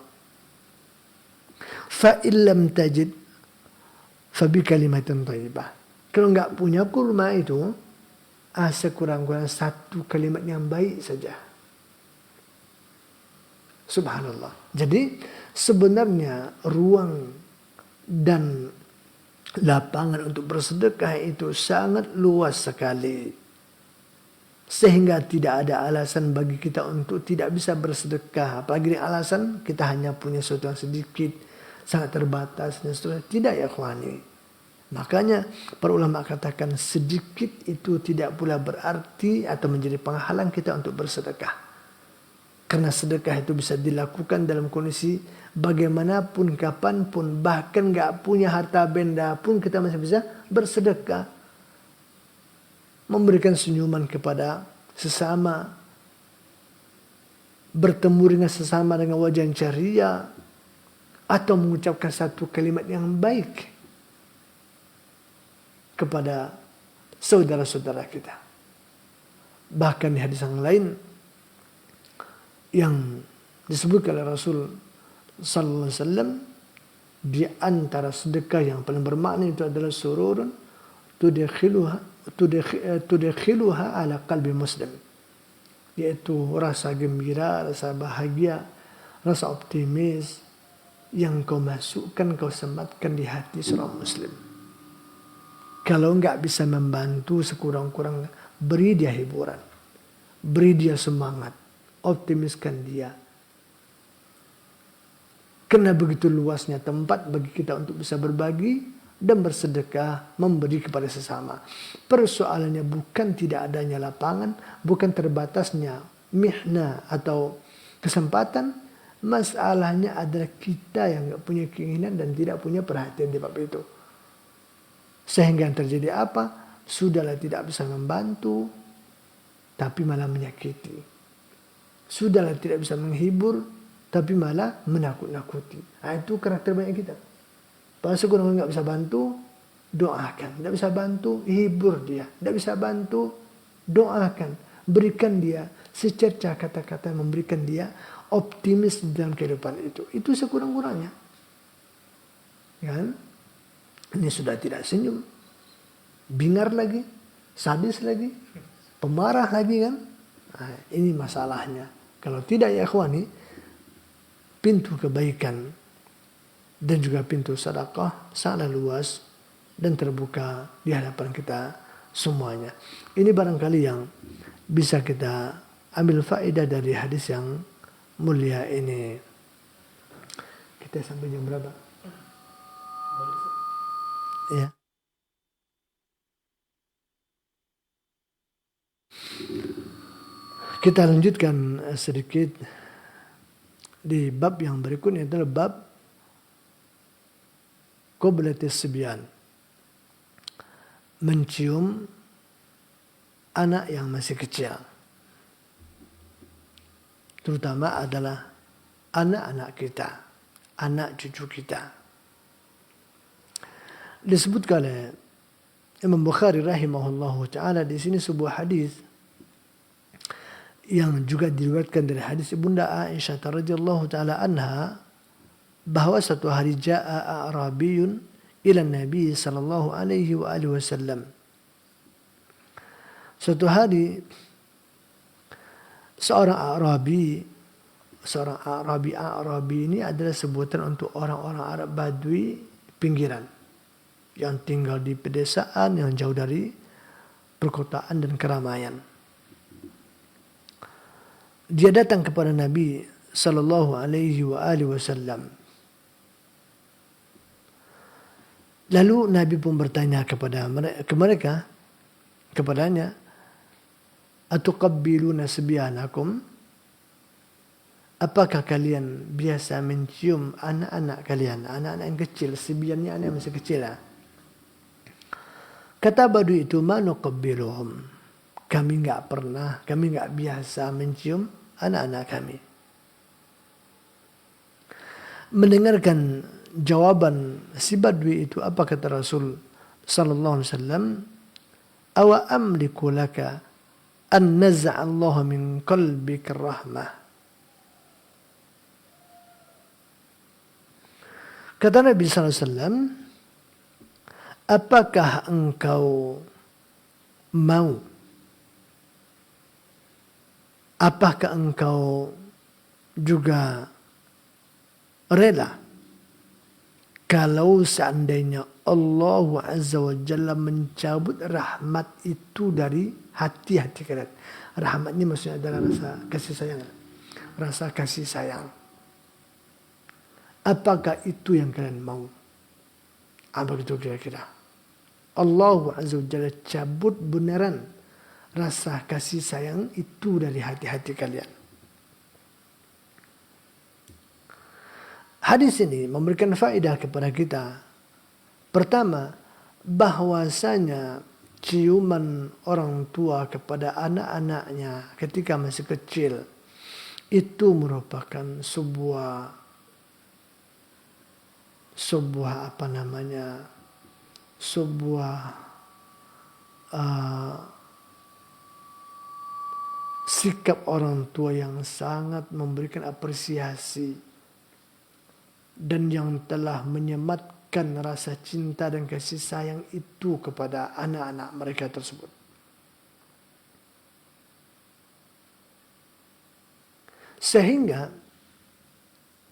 Fa illam tajid fa bi kalimatin thayyibah. Kalau enggak punya kurma itu, sekurang-kurang 1 kalimat yang baik saja. Subhanallah. Jadi sebenarnya ruang dan lapangan untuk bersedekah itu sangat luas sekali. Sehingga tidak ada alasan bagi kita untuk tidak bisa bersedekah. Apalagi alasan kita hanya punya sesuatu yang sedikit, sangat terbatas dan seterusnya. Tidak ya ikhwani. Makanya para ulama katakan sedikit itu tidak pula berarti atau menjadi penghalang kita untuk bersedekah. Karena sedekah itu bisa dilakukan dalam kondisi bagaimanapun, kapanpun, bahkan gak punya harta benda pun kita masih bisa bersedekah. Memberikan senyuman kepada sesama, bertemu dengan sesama dengan wajah yang ceria, atau mengucapkan 1 kalimat yang baik kepada saudara-saudara kita. Bahkan di hadis yang lain yang disebutkan oleh Rasul sallallahu alaihi wasallam, di antara sedekah yang paling bermakna itu adalah sururun tudkhiluha ala qalbi muslim, yaitu rasa gembira, rasa bahagia, rasa optimis yang kau masukkan, kau sematkan di hati seorang muslim. Kalau enggak bisa membantu, sekurang-kurang beri dia hiburan, beri dia semangat, optimiskan dia. Karena begitu luasnya tempat bagi kita untuk bisa berbagi dan bersedekah, memberi kepada sesama. Persoalannya bukan tidak adanya lapangan, bukan terbatasnya mihna atau kesempatan. Masalahnya adalah kita yang nggak punya keinginan dan tidak punya perhatian di bab itu. Sehingga yang terjadi apa? Sudahlah tidak bisa membantu, tapi malah menyakiti. Sudahlah tidak bisa menghibur, tapi malah menakut-nakuti. Nah, itu karakter banyak kita. Padahal sekurang nggak bisa bantu, doakan. Nggak bisa bantu, hibur dia. Nggak bisa bantu, doakan. Berikan dia secerca kata-kata, memberikan dia optimis dalam kehidupan itu. Itu sekurang-kurangnya. Kan? Ini sudah tidak senyum, bingar lagi, sadis lagi, pemarah lagi kan? Nah, ini masalahnya. Kalau tidak ya ikhwani, pintu kebaikan dan juga pintu sedekah sangat luas dan terbuka di hadapan kita semuanya. Ini barangkali yang bisa kita ambil faedah dari hadis yang mulia ini. Kita sampai jam berapa? Ya. Kita lanjutkan sedikit di bab yang berikutnya, adalah bab qoblatis sibyan, mencium anak yang masih kecil, terutama adalah anak-anak kita, anak cucu kita. Disebutkan oleh Imam Bukhari rahimahullahu taala di sini sebuah hadis yang juga diriwayatkan dari hadis Ibunda Aisyah radhiyallahu taala anha, bahwa satu hari jaa a'rabiyun ila Nabi sallallahu alaihi wa alihi wasallam. Suatu hari seorang Arabi ini adalah sebutan untuk orang-orang Arab Badui pinggiran yang tinggal di pedesaan yang jauh dari perkotaan dan keramaian. Dia datang kepada Nabi sallallahu alaihi wa alihi wasallam. Lalu Nabi pun bertanya kepadanya, "Atuqabbiluna sibyanakum?" Apakah kalian biasa mencium anak-anak kalian, anak-anak yang kecil, sibyannya anak yang masih kecil lah. Kata Badui itu, "Ma nuqabbiluhum." Kami enggak biasa mencium anak-anak kami. Mendengarkan jawaban si Badui itu, apa kata Rasul sallallahu alaihi wasallam? "Awa amliku laka an naz'a Allah min qalbika rahmah." Kata Nabi sallallahu alaihi wasallam, apakah engkau mau? Apakah engkau juga rela kalau seandainya Allah Azza wa Jalla mencabut rahmat itu dari hati-hati kalian? Rahmat ini maksudnya adalah rasa kasih sayang. Rasa kasih sayang. Apakah itu yang kalian mau? Apa itu kira-kira? Allah Azza wa Jalla cabut beneran rasa kasih sayang itu dari hati-hati kalian. Hadis ini memberikan faedah kepada kita. Pertama, bahwasanya ciuman orang tua kepada anak-anaknya ketika masih kecil itu merupakan sebuah sikap orang tua yang sangat memberikan apresiasi dan yang telah menyematkan rasa cinta dan kasih sayang itu kepada anak-anak mereka tersebut. Sehingga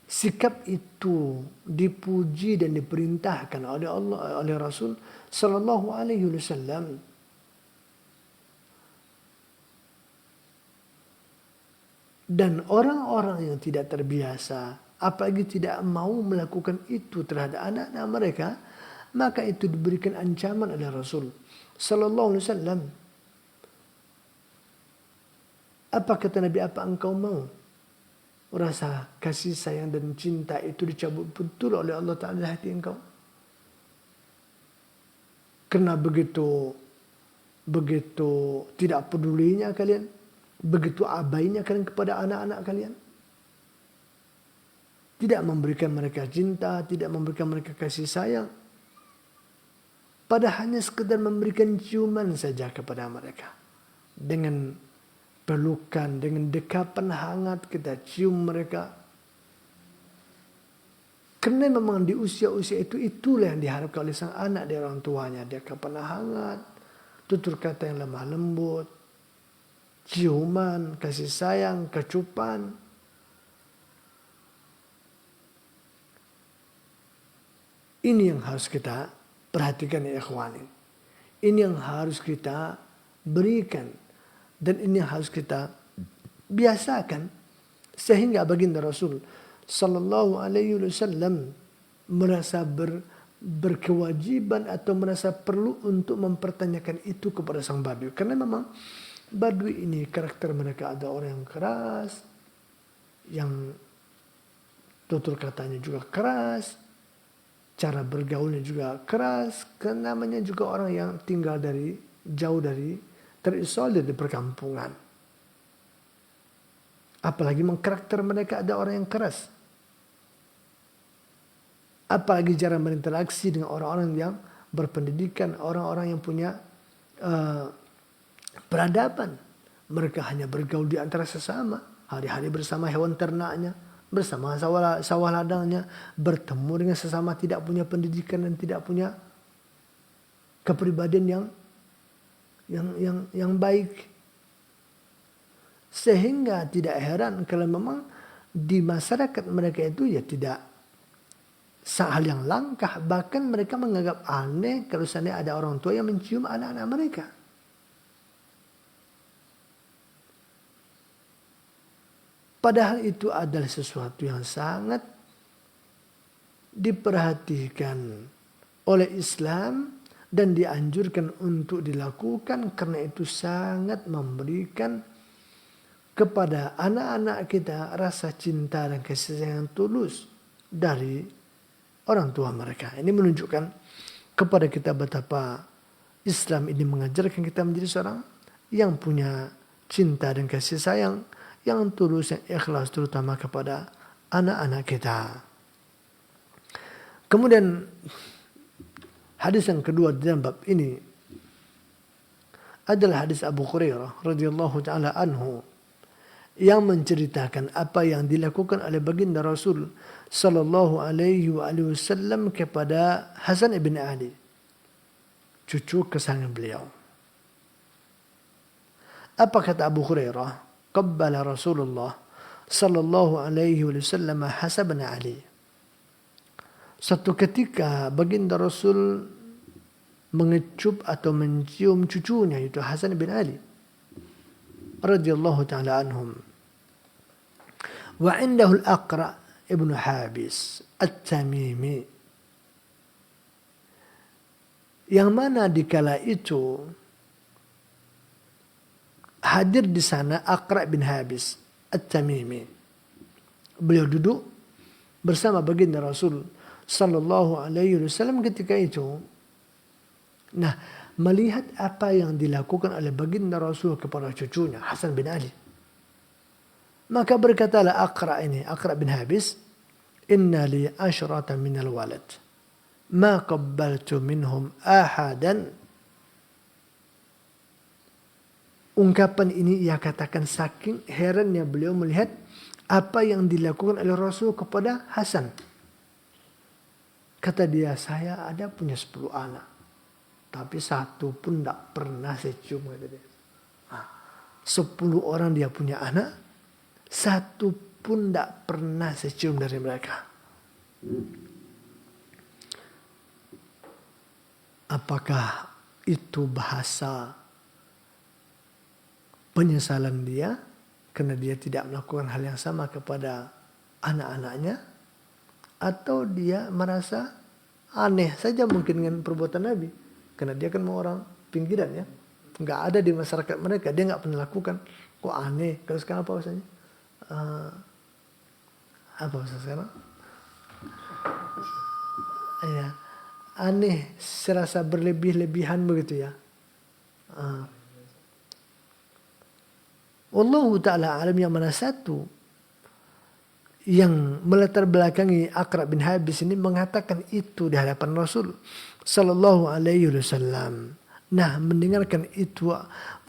sikap itu dipuji dan diperintahkan oleh Allah, oleh Rasul sallallahu alaihi wasallam. Dan orang-orang yang tidak terbiasa, apalagi tidak mau melakukan itu terhadap anak-anak mereka, maka itu diberikan ancaman oleh Rasul Sallallahu Alaihi Wasallam. Apa kata Nabi, apa engkau mau rasa kasih sayang dan cinta itu dicabut betul oleh Allah Ta'ala di hati engkau? Karena begitu tidak pedulinya kalian, begitu abainya kalian kepada anak-anak kalian. Tidak memberikan mereka cinta, tidak memberikan mereka kasih sayang. Padahal hanya sekedar memberikan ciuman saja kepada mereka. Dengan pelukan, dengan dekapan hangat kita cium mereka. Karena memang di usia-usia itu, itulah yang diharapkan oleh sang anak dari orang tuanya. Dekapan hangat, tutur kata yang lemah lembut, ciuman, kasih sayang, kecupan. Ini yang harus kita perhatikan ya ikhwani. Ini yang harus kita berikan. Dan ini yang harus kita biasakan. Sehingga baginda Rasul Sallallahu Alaihi Wasallam merasa berkewajiban atau merasa perlu untuk mempertanyakan itu kepada sang Badui. Karena memang Badui ini karakter mereka ada orang yang keras, yang tutur katanya juga keras, cara bergaulnya juga keras, karena namanya juga orang yang tinggal jauh dari terisolir di perkampungan. Apalagi memang karakter mereka ada orang yang keras. Apalagi cara berinteraksi dengan orang-orang yang berpendidikan, orang-orang yang punya peradaban. Mereka hanya bergaul di antara sesama, hari-hari bersama hewan ternaknya, bersama sawah ladangnya, bertemu dengan sesama tidak punya pendidikan dan tidak punya kepribadian yang baik. Sehingga tidak heran kalau memang di masyarakat mereka itu ya tidak hal yang langkah, bahkan mereka menganggap aneh kalau seandainya ada orang tua yang mencium anak-anak mereka. Padahal itu adalah sesuatu yang sangat diperhatikan oleh Islam dan dianjurkan untuk dilakukan, karena itu sangat memberikan kepada anak-anak kita rasa cinta dan kasih sayang tulus dari orang tua mereka. Ini menunjukkan kepada kita betapa Islam ini mengajarkan kita menjadi seorang yang punya cinta dan kasih sayang yang tulus, yang ikhlas, terutama kepada anak-anak kita. Kemudian hadis yang kedua dalam bab ini adalah hadis Abu Hurairah radhiyallahu taala anhu yang menceritakan apa yang dilakukan oleh baginda Rasul Sallallahu Alaihi Wasallam kepada Hasan ibn Ali, cucu kesayangan beliau. Apa kata Abu Hurairah? Qabbala Rasulullah Sallallahu Alaihi Wasallam Hasan bin Ali. Suatu ketika baginda Rasul mengecup atau mencium cucunya, yaitu Hasan bin Ali radhiyallahu taala anhum. Wa indahu al-Aqra ibn Habis At-Tamimi, yang mana dikala itu hadir di sana Aqra bin Habis At-Tamimi. Beliau duduk bersama baginda Rasul Sallallahu Alaihi Wasallam ketika itu. Nah, melihat apa yang dilakukan oleh baginda Rasul kepada cucunya Hasan bin Ali, maka berkatalah Aqra bin Habis, inna li asyratan minal walad ma qabbaltu minhum ahadan. Ungkapan ini ia katakan saking herannya beliau melihat apa yang dilakukan oleh Rasul kepada Hasan. Kata dia, saya ada punya 10 anak, tapi satu pun tidak pernah saya cium. Kata dia. 10 orang dia punya anak, satu pun tidak pernah saya cium dari mereka. Apakah itu bahasa penyesalan dia? karena dia tidak melakukan hal yang sama kepada anak-anaknya, atau dia merasa aneh saja mungkin dengan perbuatan Nabi, karena dia kan orang pinggiran ya, nggak ada di masyarakat mereka, dia nggak pernah lakukan, kok aneh. Kalau sekarang apa bahasanya? Apa bahasa sekarang? Ya, aneh, serasa berlebih-lebihan begitu ya. Wallahu ta'ala alam, yang mana satu yang melatar belakangi Aqra bin Habis ini mengatakan itu di hadapan Rasul sallallahu alaihi wasallam. Nah, mendengarkan itu,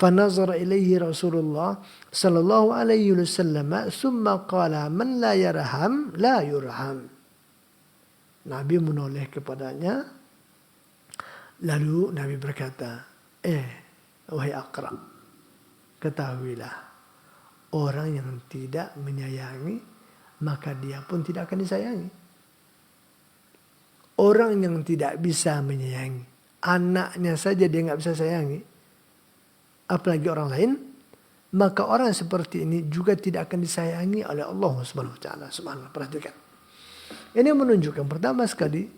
fanazara ilaihi Rasulullah sallallahu alaihi wasallam summa qala man la yarham la yurham. Nabi menoleh kepadanya, lalu Nabi berkata, wahai Aqra, ketahuilah, orang yang tidak menyayangi, maka dia pun tidak akan disayangi. Orang yang tidak bisa menyayangi, anaknya saja dia nggak bisa sayangi, apalagi orang lain, maka orang seperti ini juga tidak akan disayangi oleh Allah Subhanahu wa taala. Subhanallah, perhatikan. Ini menunjukkan pertama sekali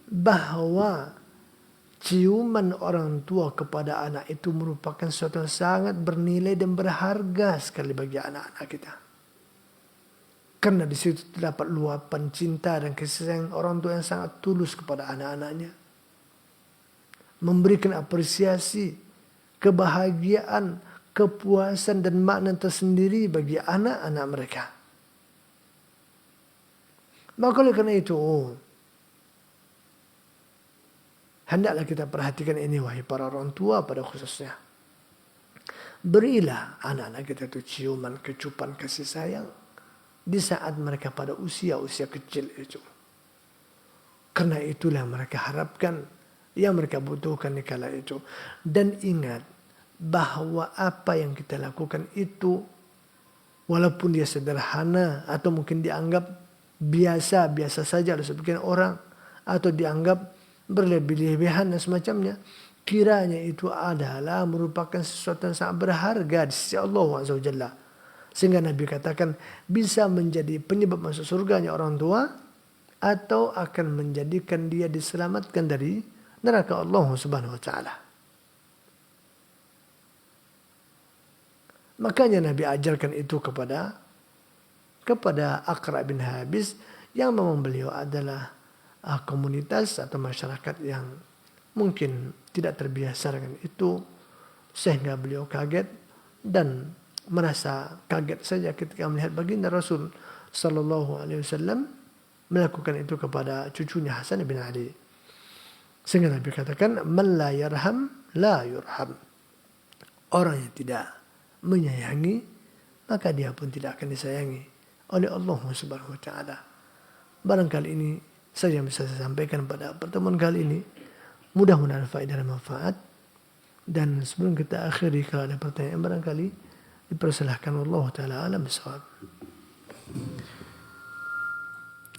bahwa ciuman orang tua kepada anak itu merupakan sesuatu yang sangat bernilai dan berharga sekali bagi anak-anak kita. Karena di situ terdapat luapan cinta dan kasih sayang orang tua yang sangat tulus kepada anak-anaknya. Memberikan apresiasi, kebahagiaan, kepuasan dan makna tersendiri bagi anak-anak mereka. Maka oleh karena itu, hendaklah kita perhatikan ini, wahai para orang tua pada khususnya. Berilah anak-anak kita itu ciuman, kecupan, kasih sayang di saat mereka pada usia-usia kecil itu. Karena itulah yang mereka harapkan, yang mereka butuhkan di kala itu. Dan ingat bahwa apa yang kita lakukan itu, walaupun dia sederhana atau mungkin dianggap biasa-biasa saja oleh sebagian orang, atau dianggap berlebih-lebihan dan semacamnya, kiranya itu adalah merupakan sesuatu yang sangat berharga di sisi Allah Azza wa Jalla. Sehingga Nabi katakan bisa menjadi penyebab masuk surganya orang tua, atau akan menjadikan dia diselamatkan dari neraka Allah Subhanahu wa taala. Makanya Nabi ajarkan itu kepada Aqra bin Habis, yang memang beliau adalah komunitas atau masyarakat yang mungkin tidak terbiasa dengan itu, sehingga beliau kaget dan merasa kaget saja ketika melihat baginda Rasul sallallahu alaihi wasallam melakukan itu kepada cucunya Hasan bin Ali. Sehingga Nabi katakan, man la yarham la yurham. Orang yang tidak menyayangi, maka dia pun tidak akan disayangi oleh Allah Subhanahu wa taala. Barangkali ini saja yang bisa saya sampaikan pada pertemuan kali ini. Mudah-mudahan faedah dan manfaat. Dan sebelum kita akhiri, kalau ada pertanyaan barangkali dipersilahkan. Allah taala alam bisawab.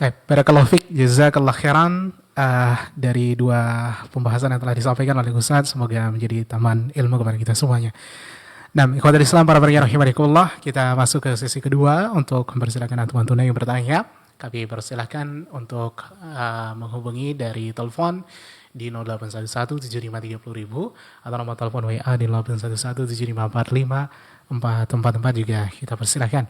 Barakallahu fiik, jazakallah khairan dari dua pembahasan yang telah disampaikan oleh Ustaz. Semoga menjadi taman ilmu kepada kita semuanya. Nah, ikhwatul Islam para pendengar rahimakumullah, kita masuk ke sesi kedua untuk mempersilahkan teman tunai yang bertanya. Kami persilahkan untuk menghubungi dari telepon di 0811-7530.000 atau nomor telepon WA di 0811-7545-444 juga kita persilahkan.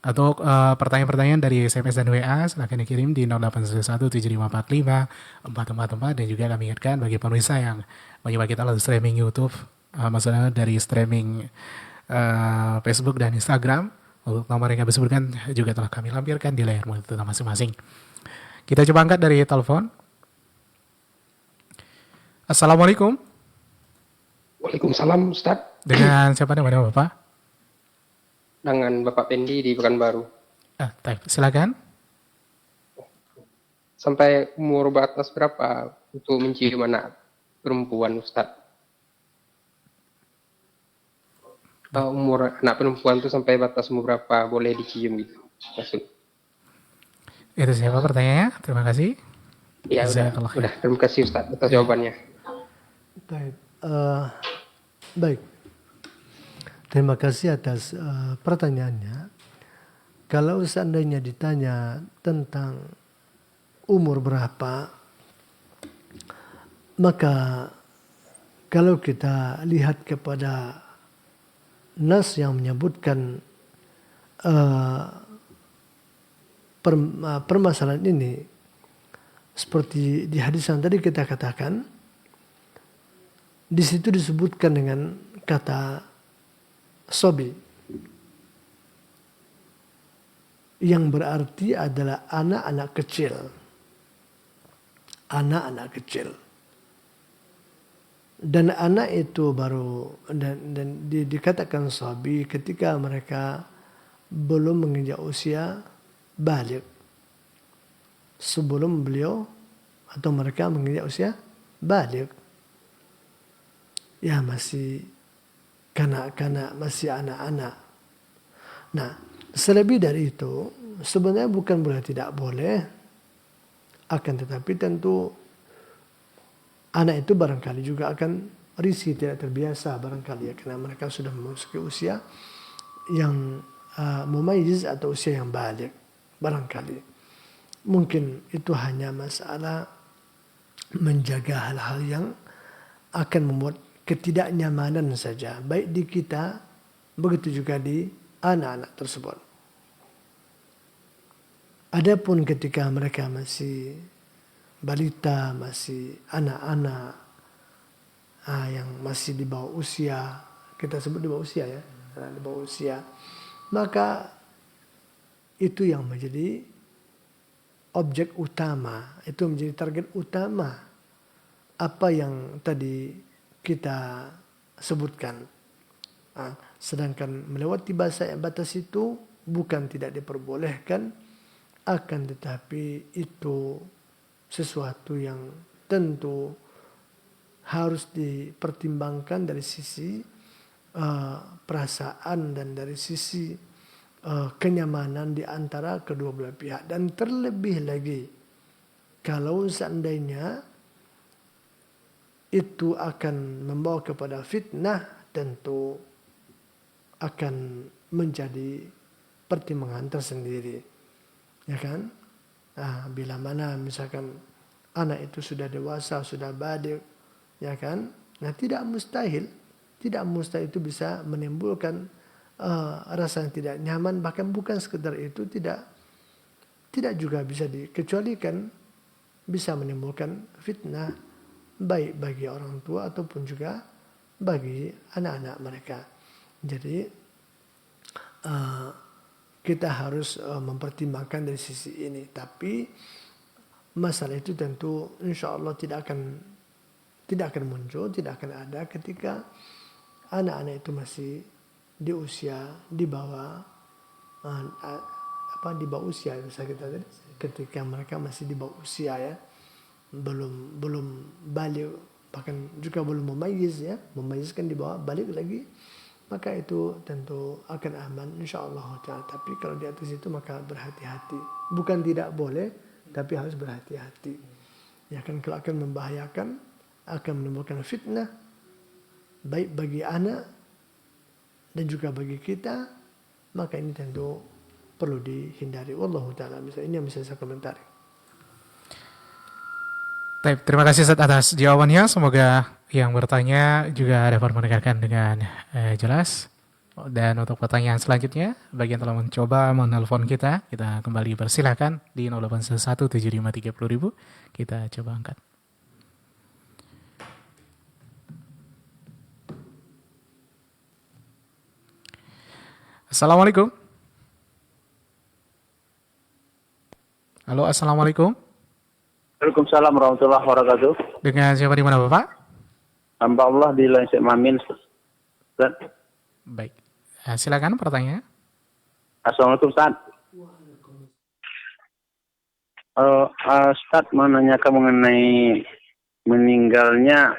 Untuk pertanyaan-pertanyaan dari SMS dan WA silahkan dikirim di 0811-7545-444, dan juga kami ingatkan bagi pemirsa yang menyimak kita melalui streaming YouTube, maksudnya dari streaming Facebook dan Instagram, untuk nomor yang kami sebutkan juga telah kami lampirkan di layar monitor masing-masing. Kita coba angkat dari telepon. Assalamualaikum. Waalaikumsalam Ustaz. Dengan siapa namanya Bapak? Dengan Bapak Pendi di Pekanbaru. Silakan. Sampai umur batas berapa untuk mencium anak perempuan Ustaz? Umur anak perempuan itu sampai batas umur berapa boleh dicium gitu? Maksud. Itu siapa pertanyaannya? Terima kasih. Ya udah. Terima kasih Ustaz atas jawabannya. Baik. Terima kasih atas pertanyaannya. Kalau seandainya ditanya tentang umur berapa, maka kalau kita lihat kepada nas yang menyebutkan permasalahan ini, seperti di hadis yang tadi kita katakan, di situ disebutkan dengan kata sobi, yang berarti adalah anak-anak kecil. Anak-anak kecil. Dan anak itu baru dan dikatakan sabi ketika mereka belum menginjak usia balik. Sebelum beliau atau mereka menginjak usia balik. Ya masih kanak-kanak, masih anak-anak. Nah, selebih dari itu, sebenarnya bukan berarti tidak boleh, akan tetapi tentu anak itu barangkali juga akan risih, tidak terbiasa barangkali ya, karena mereka sudah memasuki usia yang mumayyiz atau usia yang balik barangkali. Mungkin itu hanya masalah menjaga hal-hal yang akan membuat ketidaknyamanan saja, baik di kita, begitu juga di anak-anak tersebut. Adapun ketika mereka masih balita, masih anak-anak yang masih di bawah usia, kita sebut di bawah usia ya, di bawah usia, maka itu yang menjadi objek utama, itu menjadi target utama apa yang tadi kita sebutkan. Sedangkan melewati batas itu bukan tidak diperbolehkan, akan tetapi itu sesuatu yang tentu harus dipertimbangkan dari sisi perasaan dan dari sisi kenyamanan di antara kedua belah pihak. Dan terlebih lagi kalau seandainya itu akan membawa kepada fitnah, tentu akan menjadi pertimbangan tersendiri, ya kan? Nah, bila mana misalkan anak itu sudah dewasa, sudah balik, ya kan? Nah, tidak mustahil itu bisa menimbulkan rasa yang tidak nyaman, bahkan bukan sekedar itu, tidak juga bisa dikecualikan bisa menimbulkan fitnah baik bagi orang tua ataupun juga bagi anak-anak mereka. Jadi kita harus mempertimbangkan dari sisi ini. Tapi masalah itu tentu insya Allah tidak akan muncul, tidak akan ada ketika anak-anak itu masih di usia di bawah di bawah usia, bisa kita tadi, ketika mereka masih di bawah usia ya, belum balik, bahkan juga belum memayizkan di bawah balik lagi, maka itu tentu akan aman insyaallah ta'ala. Tapi kalau di atas itu maka berhati-hati, bukan tidak boleh tapi harus berhati-hati ya kan, kalau akan membahayakan, akan menimbulkan fitnah baik bagi anak dan juga bagi kita, maka ini tentu perlu dihindari. Wallahu ta'ala, ini yang bisa saya komentari. Baik, terima kasih Ustaz atas jawabannya. Semoga yang bertanya juga dapat mendengarkan dengan jelas. Dan untuk pertanyaan selanjutnya, bagi yang telah mencoba menelpon kita kembali persilahkan di 08117530.000. Kita coba angkat. Assalamualaikum. Halo, assalamualaikum. Waalaikumsalam warahmatullahi wabarakatuh. Dengan siapa di mana Bapak? Hamba Allah di Lansik Mamin. Ustaz. Baik, silakan pertanyaannya. Assalamualaikum Ustaz. Ustaz menanyakan mengenai meninggalnya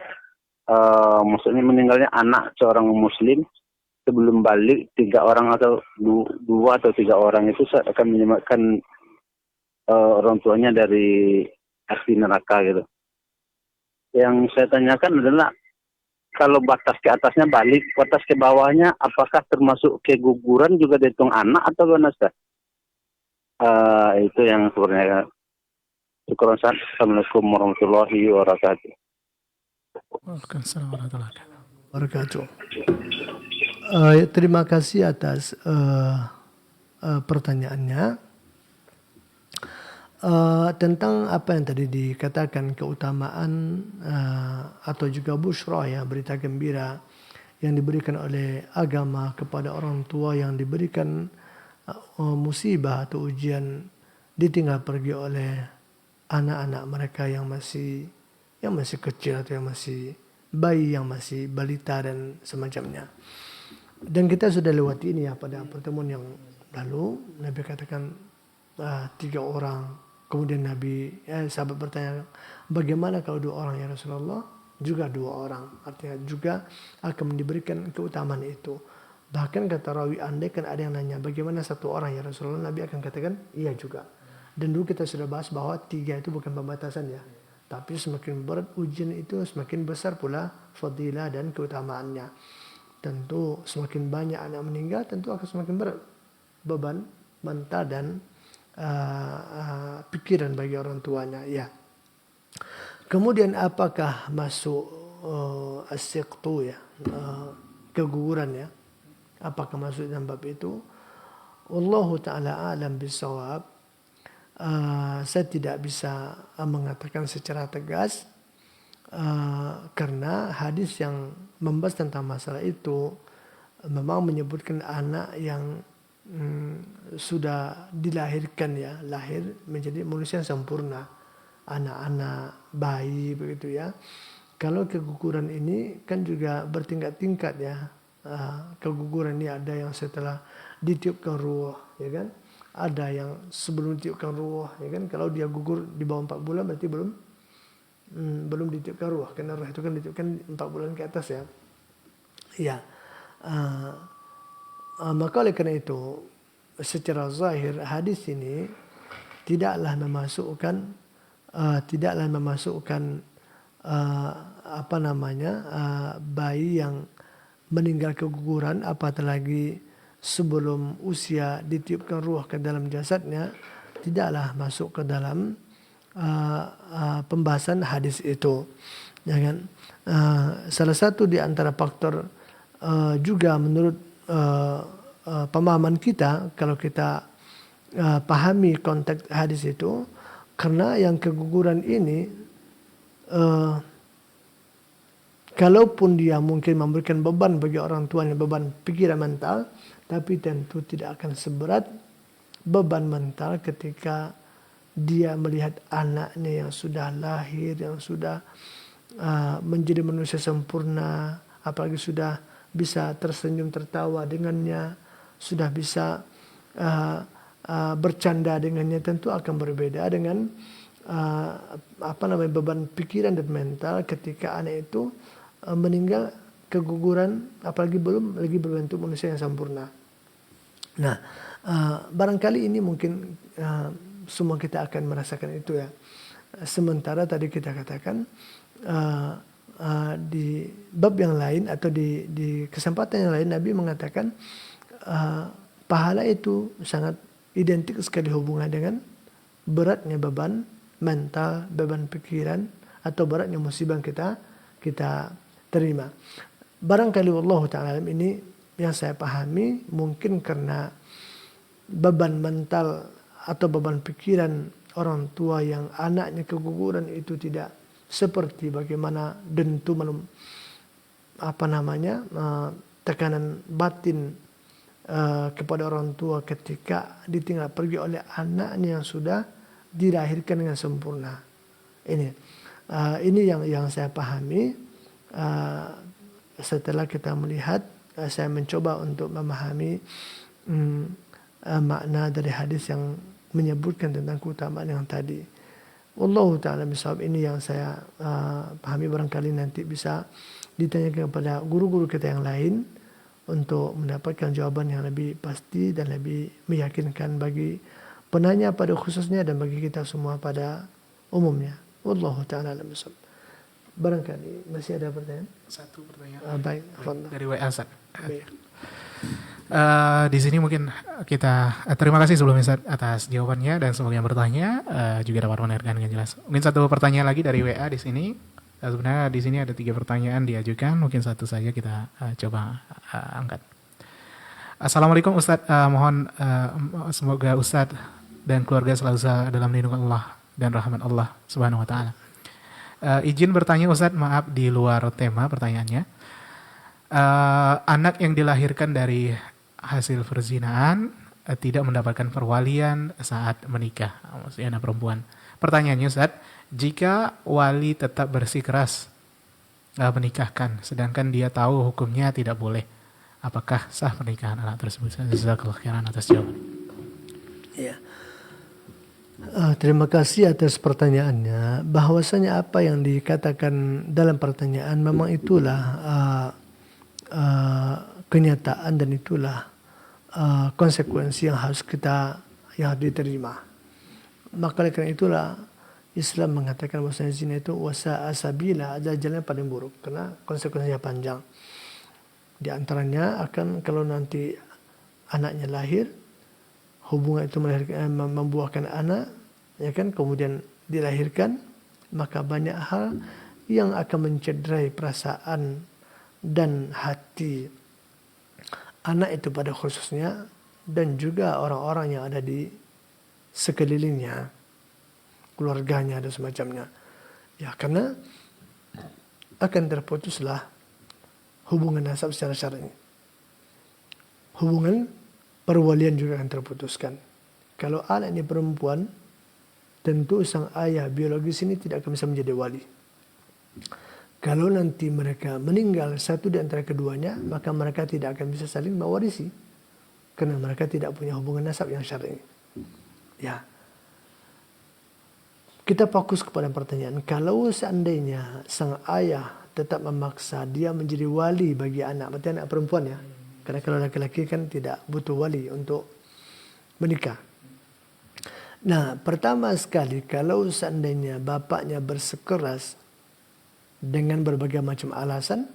anak seorang muslim sebelum balik, 3 orang atau 2 atau 3 orang itu akan menyelamatkan orang tuanya dari api neraka gitu. Yang saya tanyakan adalah kalau batas ke atasnya balik, batas ke bawahnya apakah termasuk keguguran juga dihitung anak atau gimana Ustaz? Itu yang sebenarnya. Syukur Ustaz. Assalamualaikum warahmatullahi wabarakatuh. Waalaikumsalam warahmatullahi wabarakatuh. Wabarakatuh. Terima kasih atas pertanyaannya. Tentang apa yang tadi dikatakan, keutamaan atau juga busyra ya, berita gembira yang diberikan oleh agama kepada orang tua yang diberikan musibah atau ujian ditinggal pergi oleh anak-anak mereka yang masih kecil atau yang masih bayi, yang masih balita dan semacamnya. Dan kita sudah lewati ini ya pada pertemuan yang lalu. Nabi katakan 3 orang. Kemudian sahabat bertanya, bagaimana kalau 2 orang ya Rasulullah? Juga 2 orang. Artinya juga akan diberikan keutamaan itu. Bahkan kata rawi, andai kan ada yang nanya, bagaimana 1 orang ya Rasulullah? Nabi akan katakan, iya juga. Dan dulu kita sudah bahas bahwa 3 itu bukan pembatasan ya. Tapi semakin berat ujian itu, semakin besar pula fadilah dan keutamaannya. Tentu semakin banyak anak meninggal, tentu akan semakin berat beban mental dan pikiran bagi orang tuanya. Ya. Kemudian apakah masuk as-siqtu ya, keguguran ya? Apakah masuk dalam bab itu? Wallahu ta'ala alam bisawab. Saya tidak bisa mengatakan secara tegas karena hadis yang membahas tentang masalah itu memang menyebutkan anak yang sudah dilahirkan ya, lahir menjadi manusia yang sempurna, anak-anak, bayi begitu ya. Kalau keguguran ini kan juga bertingkat-tingkat ya. Keguguran ini ada yang setelah ditiupkan ruh ya kan, ada yang sebelum ditiupkan ruh ya kan. Kalau dia gugur di bawah 4 bulan berarti belum ditiupkan ruh, karena ruh itu kan ditiupkan 4 bulan ke atas ya. Ya. Maka oleh karena itu secara zahir hadis ini tidaklah memasukkan bayi yang meninggal keguguran, apatah lagi sebelum usia ditiupkan ruh ke dalam jasadnya, tidaklah masuk ke dalam pembahasan hadis itu. Ya kan? Salah satu di antara faktor juga menurut pemahaman kita, kalau kita pahami konteks hadis itu, karena yang keguguran ini kalaupun dia mungkin memberikan beban bagi orang tuanya, beban pikiran mental, tapi tentu tidak akan seberat beban mental ketika dia melihat anaknya yang sudah lahir, yang sudah menjadi manusia sempurna, apalagi sudah bisa tersenyum tertawa dengannya, sudah bisa bercanda dengannya, tentu akan berbeda dengan beban pikiran dan mental ketika anak itu meninggal keguguran, apalagi belum lagi berbentuk manusia yang sempurna. Nah, barangkali ini mungkin semua kita akan merasakan itu ya. Sementara tadi kita katakan di bab yang lain atau di kesempatan yang lain Nabi mengatakan pahala itu sangat identik sekali hubungan dengan beratnya beban mental, beban pikiran, atau beratnya musibah yang kita terima. Barangkali wallahu ta'ala ini yang saya pahami mungkin karena beban mental atau beban pikiran orang tua yang anaknya keguguran itu tidak seperti bagaimana dentuman tekanan batin kepada orang tua ketika ditinggal pergi oleh anaknya yang sudah dilahirkan dengan sempurna. Ini yang saya pahami setelah kita melihat, saya mencoba untuk memahami makna dari hadis yang menyebutkan tentang keutamaan yang tadi. Wallahu ta'ala bishawab. Ini yang saya pahami, barangkali nanti bisa ditanyakan kepada guru-guru kita yang lain untuk mendapatkan jawaban yang lebih pasti dan lebih meyakinkan bagi penanya pada khususnya dan bagi kita semua pada umumnya. Wallahu ta'ala bishawab. Barangkali masih ada pertanyaan. Satu pertanyaan Baik, fadhal. dari WA Ustaz. Baik. Di sini mungkin kita terima kasih sebelumnya Ustaz atas jawabannya dan semoga yang bertanya juga dapat menerangkan dengan jelas. Mungkin satu pertanyaan lagi dari WA di sini. Sebenarnya di sini ada 3 pertanyaan diajukan, mungkin satu saja kita coba angkat. Assalamualaikum Ustadz, mohon semoga Ustadz dan keluarga selalu dalam lindungan Allah dan rahmat Allah Subhanahu wa taala. Izin bertanya Ustadz, maaf di luar tema pertanyaannya. Anak yang dilahirkan dari hasil perzinaan tidak mendapatkan perwalian saat menikah, maksudnya anak perempuan. Pertanyaannya Ustadz, jika wali tetap bersikeras menikahkan, sedangkan dia tahu hukumnya tidak boleh, apakah sah pernikahan anak tersebut? Jazakallahu khairan atas jawaban. Ya. Terima kasih atas pertanyaannya. Bahwasanya apa yang dikatakan dalam pertanyaan memang itulah kenyataan dan itulah konsekuensi yang harus diterima. Maka karena itulah Islam mengatakan bahwasanya zina itu wasa asabila, ada jalan yang paling buruk karena konsekuensinya panjang. Di antaranya akan kalau nanti anaknya lahir, hubungan itu membuahkan anak, ya kan, kemudian dilahirkan, maka banyak hal yang akan mencederai perasaan dan hati anak itu pada khususnya dan juga orang-orang yang ada di sekelilingnya, keluarganya dan semacamnya. Ya, karena akan terputuslah hubungan nasab secara syar'i. Hubungan perwalian juga akan terputuskan. Kalau anak ini perempuan, tentu sang ayah biologis ini tidak akan bisa menjadi wali. Kalau nanti mereka meninggal satu di antara keduanya, maka mereka tidak akan bisa saling mewarisi karena mereka tidak punya hubungan nasab yang syar'i. Ya. Kita fokus kepada pertanyaan, kalau seandainya sang ayah tetap memaksa dia menjadi wali bagi anak, berarti anak perempuan ya. Karena kalau laki-laki kan tidak butuh wali untuk menikah. Nah, pertama sekali kalau seandainya bapaknya bersikeras dengan berbagai macam alasan,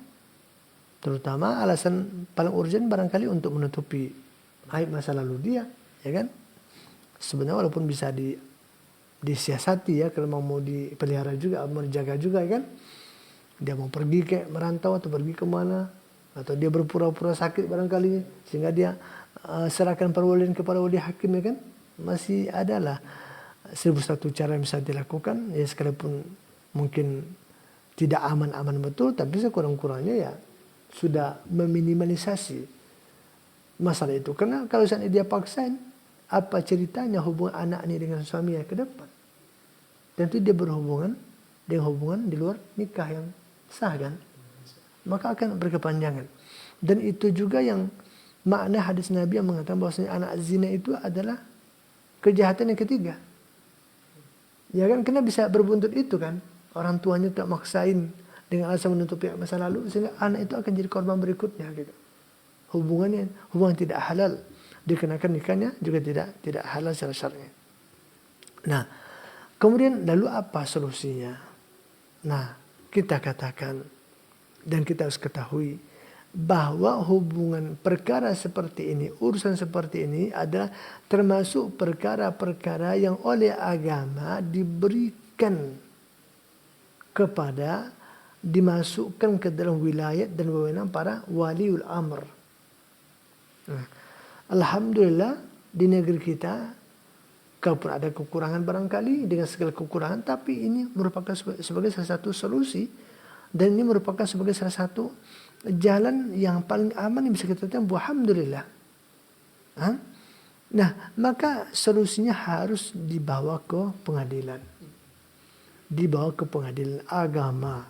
terutama alasan paling urgent barangkali untuk menutupi aib masa lalu dia, ya kan? Sebenarnya walaupun bisa disiasati ya, kalau mau dipelihara juga, mau dijaga juga, ya kan? Dia mau pergi ke merantau atau pergi kemana, atau dia berpura-pura sakit barangkali sehingga dia serahkan perwalian kepada wali hakim, ya kan? Masih adalah 1001 cara yang bisa dilakukan, ya sekalipun mungkin tidak aman-aman betul, tapi sekurang-kurangnya ya sudah meminimalisasi masalah itu. Karena kalau seandainya dia paksain, apa ceritanya hubungan anak ini dengan suaminya ke depan? Tentu dia berhubungan dengan hubungan di luar nikah yang sah kan? Maka akan berkepanjangan. Dan itu juga yang makna hadis Nabi yang mengatakan bahwasanya anak zina itu adalah kejahatan yang ketiga. Ya kan, kena bisa berbuntut itu kan. Orang tuanya tak maksain dengan alasan menutupi masa lalu, sehingga anak itu akan jadi korban berikutnya gitu. Hubungan tidak halal, dikenakan nikahnya juga tidak halal secara syar'i. Nah, kemudian lalu apa solusinya? Nah, kita katakan dan kita harus ketahui bahwa hubungan perkara seperti ini, urusan seperti ini adalah termasuk perkara-perkara yang oleh agama diberikan kepada, dimasukkan ke dalam wilayah dan wewenang para waliul amr. Nah, alhamdulillah di negeri kita, kalaupun ada kekurangan barangkali dengan segala kekurangan, tapi ini merupakan sebagai salah satu solusi dan ini merupakan sebagai salah satu jalan yang paling aman yang bisa kita tempuh. Alhamdulillah. Nah, maka solusinya harus dibawa ke pengadilan. Dibawa ke pengadilan agama.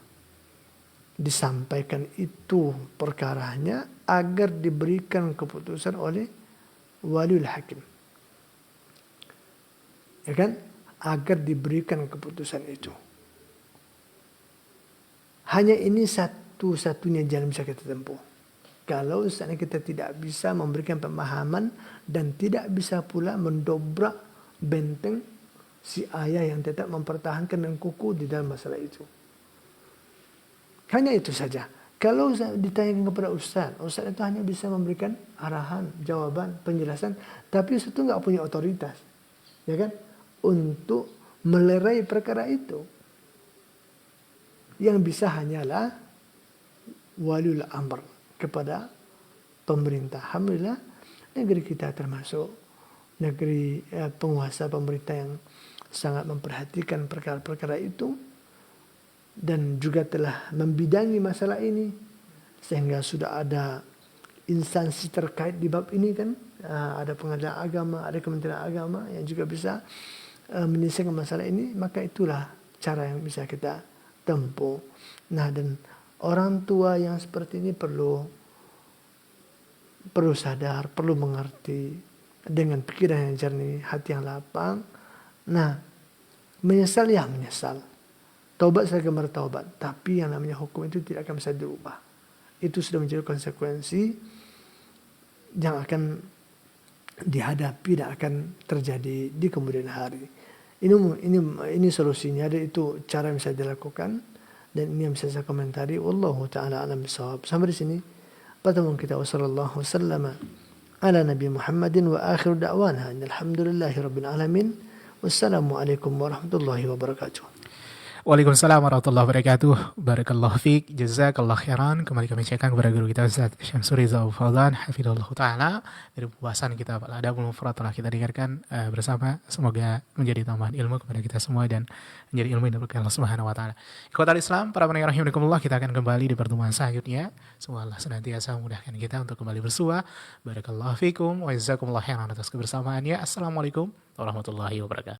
Disampaikan itu perkaranya agar diberikan keputusan oleh waliul hakim. Ya kan? Agar diberikan keputusan itu. Hanya ini satu-satunya jalan bisa kita tempuh. Kalau seandainya kita tidak bisa memberikan pemahaman dan tidak bisa pula mendobrak benteng si ayah yang tetap mempertahankan dan kukuh di dalam masalah itu. Hanya itu saja. Kalau ditanyakan kepada Ustaz itu hanya bisa memberikan arahan, jawaban, penjelasan, tapi Ustaz itu nggak punya otoritas, ya kan, untuk melerai perkara itu. Yang bisa hanyalah waliul amr, kepada pemerintah. Alhamdulillah negeri kita termasuk negeri penguasa pemerintah yang sangat memperhatikan perkara-perkara itu dan juga telah membidangi masalah ini, sehingga sudah ada instansi terkait di bab ini kan, ada pengadilan agama, ada kementerian agama yang juga bisa menyelesaikan masalah ini. Maka itulah cara yang bisa kita tempuh. Nah, dan orang tua yang seperti ini perlu sadar, perlu mengerti dengan pikiran yang jernih, hati yang lapang. Nah, menyesal ya menyesal, taubat saya gemar taubat, tapi yang namanya hukum itu tidak akan bisa diubah. Itu sudah menjadi konsekuensi yang akan dihadapi dan akan terjadi di kemudian hari. Ini solusinya, dan itu cara yang bisa dilakukan, dan ini yang bisa saya komentari. Wallahu ta'ala alam bisawab. Sampai di sini pertemuan kita. Wassallallahu wasallama ala Nabi Muhammadin wa akhiru da'wana alhamdulillahi rabbil alamin. Wassalamualaikum warahmatullahi wabarakatuh. Waalaikumsalam warahmatullahi wabarakatuh. Barakallahu fiik, jazakallah khairan. Kembali kami cekkan kepada guru kita Ustaz Syamsuri Zawul Fawzan hafizahullah taala. Dari pembahasan kita Al-Adabul Mufrad telah kita dengarkan bersama. Semoga menjadi tambahan ilmu kepada kita semua dan menjadi ilmu yang diberikan Allah Subhanahu wa taala. Ikhwatal Islam, para pendengar rahimakumullah, kita akan kembali di pertemuan selanjutnya. Semoga Allah senantiasa memudahkan kita untuk kembali bersua. Barakallahu fiikum wa jazakumullah khairan atas kebersamaannya. Assalamualaikum warahmatullahi wabarakatuh.